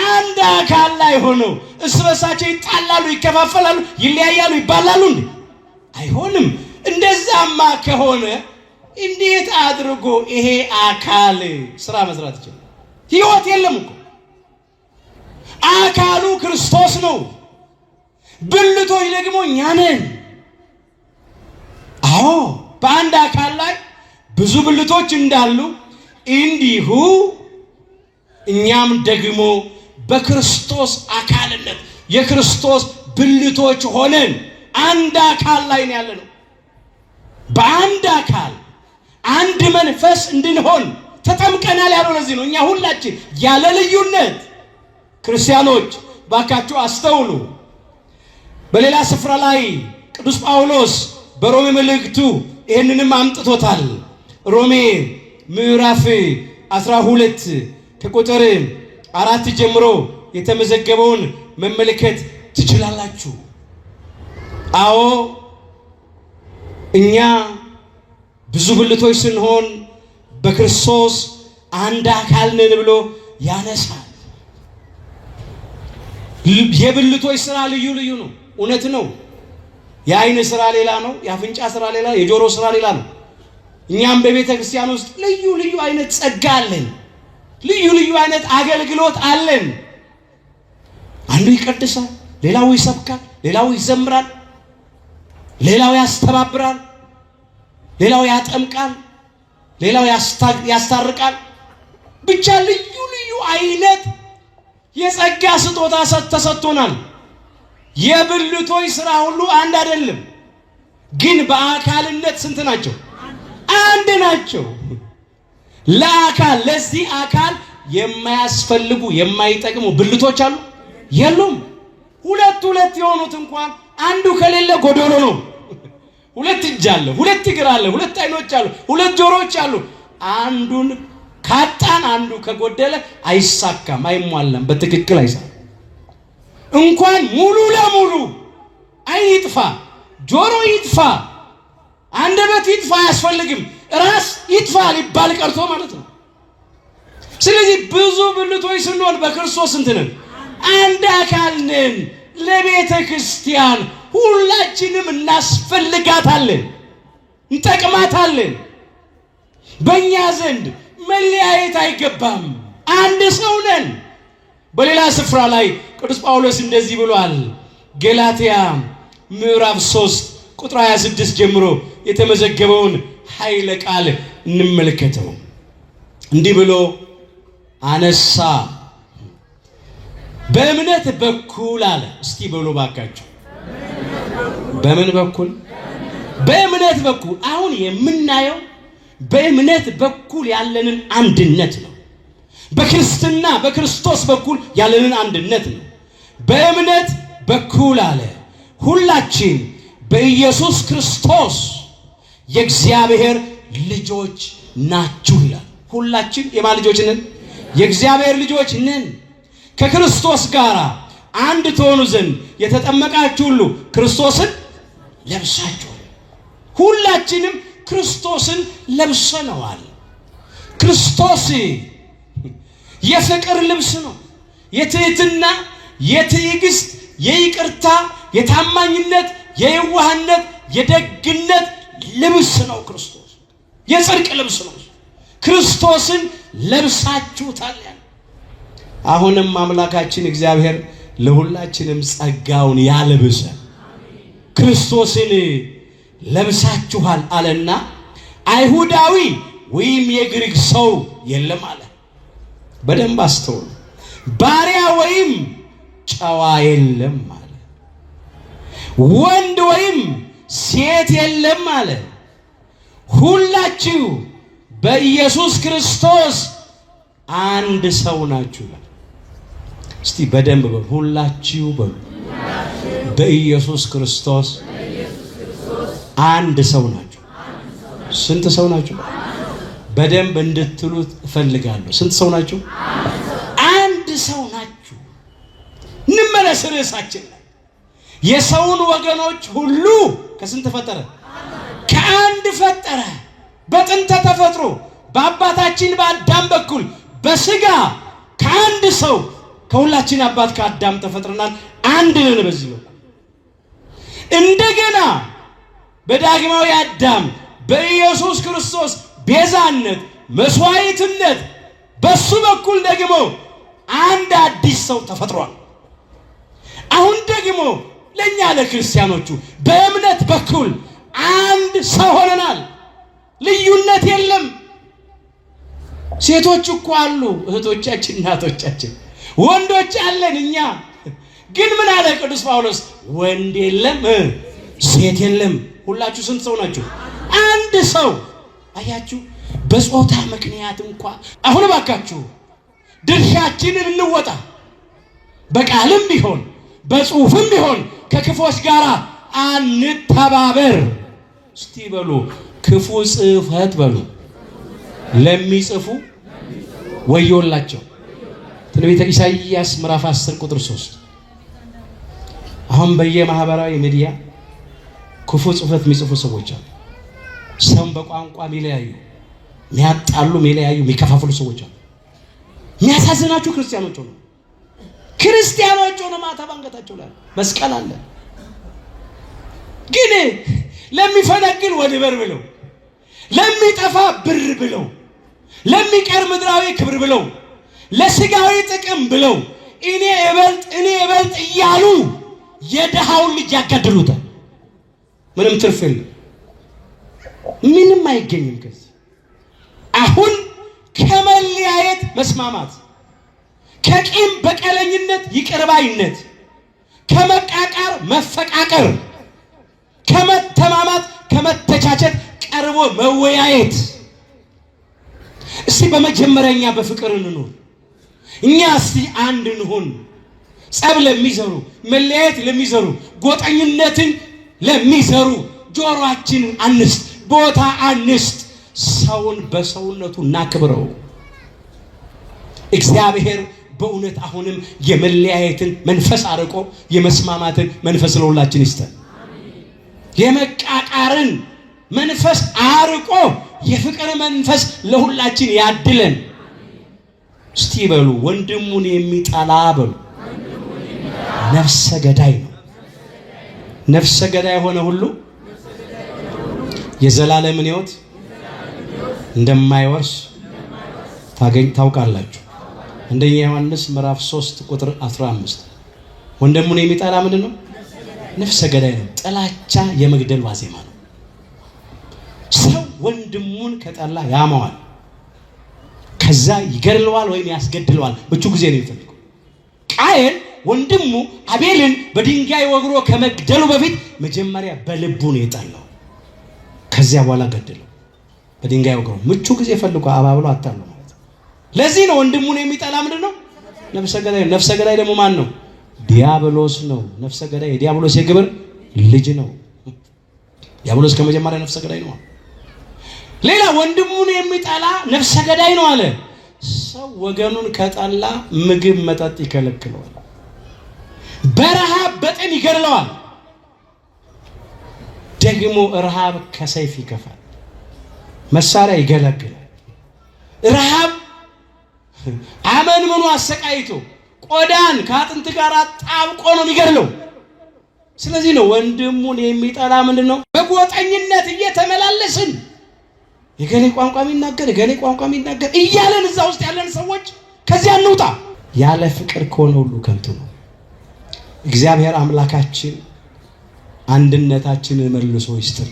አንድ አካል ላይ ሆነው እርስ በርሳቸው ይጣላሉ፣ ይከፋፈላሉ፣ ይለያያሉ፣ ይባላሉ? አይሆንም። እንደዛማ ከሆነ እንዴት አድርጎ ይሄ አካል ስራ መስራት ይችላል? ህይወት የለም እኮ። አካሉ ክርስቶስ ነው፣ ብልቶች ደግሞ እኛ ነን። አዎ በአንድ አካል ላይ ብዙ ብልቶች እንዳሉ እንዲሁ እኛም ደግሞ በክርስቶስ አካልነት የክርስቶስ ብልቶች ሆነን አንድ አካል ላይ ነው ያለነው። በአንድ አካል አንድ መንፈስ እንድንሆን ተጠምቀናል ያለው ለዚህ ነው። እኛ ሁላችን ያለ ልዩነት ክርስቲያኖች ባካችሁ አስተውሉ። በሌላ ስፍራ ላይ ቅዱስ ጳውሎስ በሮሜ መልእክቱ ይህንንም አምጥቶታል። ሮሜ ምዕራፍ 12 ከቁጥር 4 ጀምሮ የተመዘገበውን መመልከት ትችላላችሁ። አዎ እኛ ብዙ ብልቶች ስንሆን በክርስቶስ አንድ አካል ነን ብሎ ያነሳል። የብልቶች ስራ ልዩ ልዩ ነው። እውነት ነው። የአይን ስራ ሌላ ነው፣ የአፍንጫ ስራ ሌላ፣ የጆሮ ስራ ሌላ ነው። እኛም በቤተ ክርስቲያን ውስጥ ልዩ ልዩ አይነት ጸጋ አለን፣ ልዩ ልዩ አይነት አገልግሎት አለን። አንዱ ይቀድሳል፣ ሌላው ይሰብካል፣ ሌላው ይዘምራል፣ ሌላው ያስተባብራል፣ ሌላው ያጠምቃል፣ ሌላው ያስታርቃል። ብቻ ልዩ ልዩ አይነት የጸጋ ስጦታ ተሰጥቶናል። የብልቶች ስራ ሁሉ አንድ አይደለም፣ ግን በአካልነት ስንት ናቸው? አንድ ናቸው። ለዚህ አካል የማያስፈልጉ የማይጠቅሙ ብልቶች አሉ? የሉም። ሁለት የሆኑት እንኳን አንዱ ከሌለ ጎዶሎ ነው። ሁለት እጅ አለ፣ ሁለት እግር አለ፣ ሁለት አይኖች አሉ፣ ሁለት ጆሮዎች አሉ። አንዱን ካጣን አንዱ ከጎደለ አይሳካም፣ አይሟላም፣ በትክክል አይሰራም። እንኳን ሙሉ ለሙሉ አይን ይጥፋ፣ ጆሮ ይጥፋ፣ አንደበት ይጥፋ አያስፈልግም፣ ራስ ይጥፋ ሊባል ቀርቶ ማለት ነው። ስለዚህ ብዙ ብልቶች ስንሆን በክርስቶስ እንትነን አንድ አካል ነን። ለቤተ ክርስቲያን ሁላችንም እናስፈልጋታለን፣ እንጠቅማታለን። በእኛ ዘንድ መለያየት አይገባም፣ አንድ ሰው ነን። በሌላ ስፍራ ላይ ቅዱስ ጳውሎስ እንደዚህ ብሏል። ገላትያ ምዕራፍ 3 ቁጥር 26 ጀምሮ የተመዘገበውን ኃይለ ቃል እንመልከተው። እንዲህ ብሎ አነሳ። በእምነት በኩል አለ። እስቲ በሎ ባካችሁ፣ በምን በኩል? በእምነት በኩል። አሁን የምናየው በእምነት በኩል ያለንን አንድነት ነው። በክርስትና በክርስቶስ በኩል ያለንን አንድነት ነው። በእምነት በኩል አለ ሁላችን በኢየሱስ ክርስቶስ የእግዚአብሔር ልጆች ናችሁ ይላል። ሁላችን የማን ልጆች ነን? የእግዚአብሔር ልጆች ነን። ከክርስቶስ ጋር አንድ ትሆኑ ዘንድ የተጠመቃችሁ ሁሉ ክርስቶስን ለብሳችኋል። ሁላችንም ክርስቶስን ለብሰነዋል። ክርስቶስ የፍቅር ልብስ ነው። የትህትና፣ የትዕግስት፣ የይቅርታ፣ የታማኝነት፣ የየዋህነት፣ የደግነት ልብስ ነው። ክርስቶስ የጽድቅ ልብስ ነው። ክርስቶስን ለብሳችሁታል። አሁንም አምላካችን እግዚአብሔር ለሁላችንም ጸጋውን ያልብሰ። ክርስቶስን ለብሳችኋል አለና አይሁዳዊ ወይም የግሪክ ሰው የለም አለ። በደንብ አስተውሉ። ባሪያ ወይም ጨዋ የለም አለ። ወንድ ወይም ሴት የለም አለ። ሁላችሁ በኢየሱስ ክርስቶስ አንድ ሰው ናችሁ። እስቲ በደንብ በሉ፣ ሁላችሁ በሉ። በኢየሱስ ክርስቶስ አንድ ሰው ናችሁ። ስንት ሰው ናችሁ? በደንብ እንድትሉት እፈልጋለሁ። ስንት ሰው ናችሁ? አንድ ሰው ናችሁ። እንመለስ ርዕሳችን ላይ። የሰውን ወገኖች ሁሉ ከስንት ፈጠረ? ከአንድ ፈጠረ። በጥንተ ተፈጥሮ በአባታችን በአዳም በኩል በስጋ ከአንድ ሰው ከሁላችን አባት ከአዳም ተፈጥረናል። አንድ ነን በዚህ በኩል። እንደገና በዳግማዊ አዳም በኢየሱስ ክርስቶስ ቤዛነት መስዋዕትነት በሱ በኩል ደግሞ አንድ አዲስ ሰው ተፈጥሯል። አሁን ደግሞ ለኛ ለክርስቲያኖቹ በእምነት በኩል አንድ ሰው ሆነናል። ልዩነት የለም። ሴቶች እኮ አሉ፣ እህቶቻችን፣ እናቶቻችን፣ ወንዶች አለን እኛ። ግን ምን አለ ቅዱስ ጳውሎስ? ወንድ የለም ሴት የለም። ሁላችሁ ስንት ሰው ናችሁ? አንድ ሰው። አያችሁ፣ በጾታ ምክንያት እንኳን አሁን ባካችሁ ድርሻችንን እንወጣ። በቃልም ቢሆን በጽሁፍም ቢሆን ከክፎች ጋር አንተባበር። እስቲ በሉ ክፉ ጽሕፈት በሉ ለሚጽፉ ወዮላቸው። ትንቢተ ኢሳይያስ ምዕራፍ 10 ቁጥር 3። አሁን በየማህበራዊ ሚዲያ ክፉ ጽሕፈት የሚጽፉ ሰዎች አሉ። ሰውን በቋንቋ የሚለያዩ፣ የሚያጣሉ፣ የሚለያዩ፣ የሚከፋፍሉ ሰዎች አሉ። የሚያሳዝናችሁ ክርስቲያኖች ሆነው ማታ ባንገታቸው ላይ መስቀል አለ። ግን ለሚፈነግል ወድበር ብለው፣ ለሚጠፋ ብር ብለው፣ ለሚቀር ምድራዊ ክብር ብለው፣ ለስጋዊ ጥቅም ብለው እኔ እበልጥ እያሉ የድሃውን ልጅ ያጋድሉታል። ምንም ትርፍ የለም፣ ምንም አይገኝም ከዚህ። አሁን ከመለያየት መስማማት፣ ከቂም በቀለኝነት ይቅርባይነት፣ ከመቃቃር መፈቃቀር፣ ከመተማማት ከመተቻቸት ቀርቦ መወያየት። እስቲ በመጀመሪያኛ በፍቅር እንኑር። እኛ እስቲ አንድ እንሁን። ጸብ ለሚዘሩ፣ መለያየት ለሚዘሩ፣ ጎጠኝነትን ለሚዘሩ ጆሮአችንን አንስጥ፣ ቦታ አንስጥ። ሰውን በሰውነቱ እናክብረው። እግዚአብሔር በእውነት አሁንም የመለያየትን መንፈስ አርቆ የመስማማትን መንፈስ ለሁላችን ይስጠን። የመቃቃርን መንፈስ አርቆ የፍቅር መንፈስ ለሁላችን ያድለን። እስቲ በሉ ወንድሙን የሚጠላ በሉ ነፍሰ ገዳይ ነው። ነፍሰ ገዳይ ሆነ ሁሉ የዘላለምን ሕይወት እንደማይወርስ ታውቃላችሁ። አንደኛ ዮሐንስ ምዕራፍ 3 ቁጥር 15 ወንድሙን የሚጠላ ምንድን ነው? ነፍሰ ገዳይ ነው። ጥላቻ የመግደል ዋዜማ ነው። ሰው ወንድሙን ከጠላ ያማዋል፣ ከዛ ይገድለዋል ወይም ያስገድለዋል። ምቹ ጊዜ ነው የሚፈልገው። ቃየል ወንድሙ አቤልን በድንጋይ ወግሮ ከመግደሉ በፊት መጀመሪያ በልቡ ነው የጠላው። ከዚያ በኋላ ገደለው። በድንጋይ ወግሮ ምቹ ጊዜ ፈልጎ አባብሎ አታለው ማለት ነው። ለዚህ ነው ወንድሙን የሚጠላ ምንድን ነው? ነፍሰ ገዳይ። ነፍሰ ገዳይ ደግሞ ማን ነው? ዲያብሎስ ነው። ነፍሰ ገዳይ የዲያብሎስ የግብር ልጅ ነው። ዲያብሎስ ከመጀመሪያ ነፍሰ ገዳይ ነው። ሌላ ወንድሙን የሚጠላ ነፍሰ ገዳይ ነው አለ። ሰው ወገኑን ከጠላ ምግብ መጠጥ ይከለክለዋል፣ በረሃብ በጥም ይገድለዋል። ደግሞ ረሃብ ከሰይፍ ይከፋል፣ መሳሪያ ይገለግላል። ረሃብ አመንምኖ አሰቃይቶ ቆዳን ከአጥንት ጋር ጣብቆ ነው የሚገድለው። ስለዚህ ነው ወንድሙን የሚጠላ ምንድን ነው? በጎጠኝነት እየተመላለስን የገሌ ቋንቋ የሚናገር የገሌ ቋንቋ የሚናገር እያለን እዛ ውስጥ ያለን ሰዎች ከዚያ እንውጣ። ያለ ፍቅር ከሆነ ሁሉ ከንቱ ነው። እግዚአብሔር አምላካችን አንድነታችንን መልሶ ይስጥር።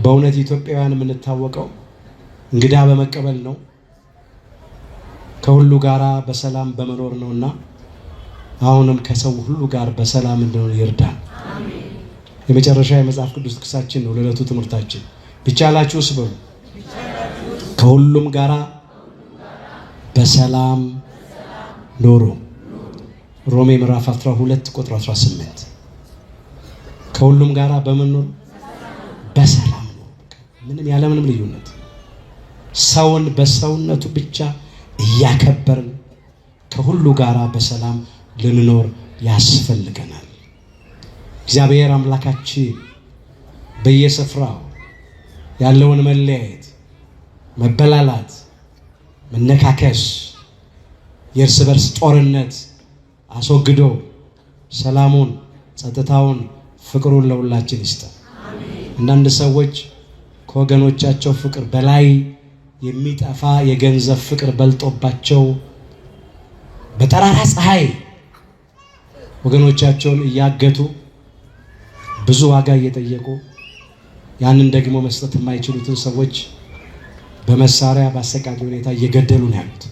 በእውነት ኢትዮጵያውያን የምንታወቀው እንግዳ በመቀበል ነው፣ ከሁሉ ጋራ በሰላም በመኖር ነውና አሁንም ከሰው ሁሉ ጋር በሰላም እንድንኖር ይርዳን። የመጨረሻ የመጽሐፍ ቅዱስ ጥቅሳችን ነው ለዕለቱ ትምህርታችን። ቢቻላችሁስ በሉ ከሁሉም ጋራ በሰላም ኖሩ። ሮሜ ምዕራፍ 12 ቁጥር 18 ከሁሉም ጋራ በመኖር በሰላም ነው። ምንም ያለ ምንም ልዩነት ሰውን በሰውነቱ ብቻ እያከበርን ከሁሉ ጋራ በሰላም ልንኖር ያስፈልገናል። እግዚአብሔር አምላካችን በየስፍራው ያለውን መለያየት፣ መበላላት፣ መነካከስ፣ የእርስ በርስ ጦርነት አስወግዶ ሰላሙን፣ ጸጥታውን፣ ፍቅሩን ለሁላችን ይስጠን። አንዳንድ ሰዎች ከወገኖቻቸው ፍቅር በላይ የሚጠፋ የገንዘብ ፍቅር በልጦባቸው በጠራራ ፀሐይ ወገኖቻቸውን እያገቱ ብዙ ዋጋ እየጠየቁ ያንን ደግሞ መስጠት የማይችሉትን ሰዎች በመሳሪያ በአሰቃቂ ሁኔታ እየገደሉ ነው ያሉት።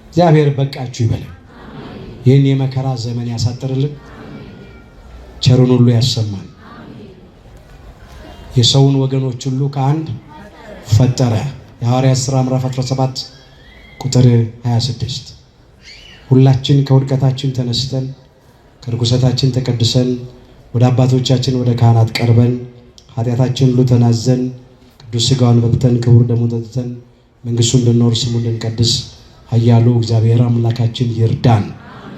እግዚአብሔር በቃችሁ ይበለን። ይህን የመከራ ዘመን ያሳጥርልን፣ ቸሩን ሁሉ ያሰማን። የሰውን ወገኖች ሁሉ ከአንድ ፈጠረ። የሐዋርያት ሥራ ምዕራፍ 17 ቁጥር 26 ሁላችን ከውድቀታችን ተነስተን ከርኩሰታችን ተቀድሰን ወደ አባቶቻችን ወደ ካህናት ቀርበን ኃጢአታችን ሁሉ ተናዘን ቅዱስ ሥጋውን በልተን ክቡር ደሙን ጠጥተን መንግሥቱን እንድንወርስ ስሙን እንድንቀድስ ኃያሉ እግዚአብሔር አምላካችን ይርዳን።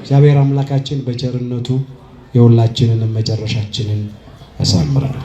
እግዚአብሔር አምላካችን በቸርነቱ የሁላችንንም መጨረሻችንን ያሳምራል።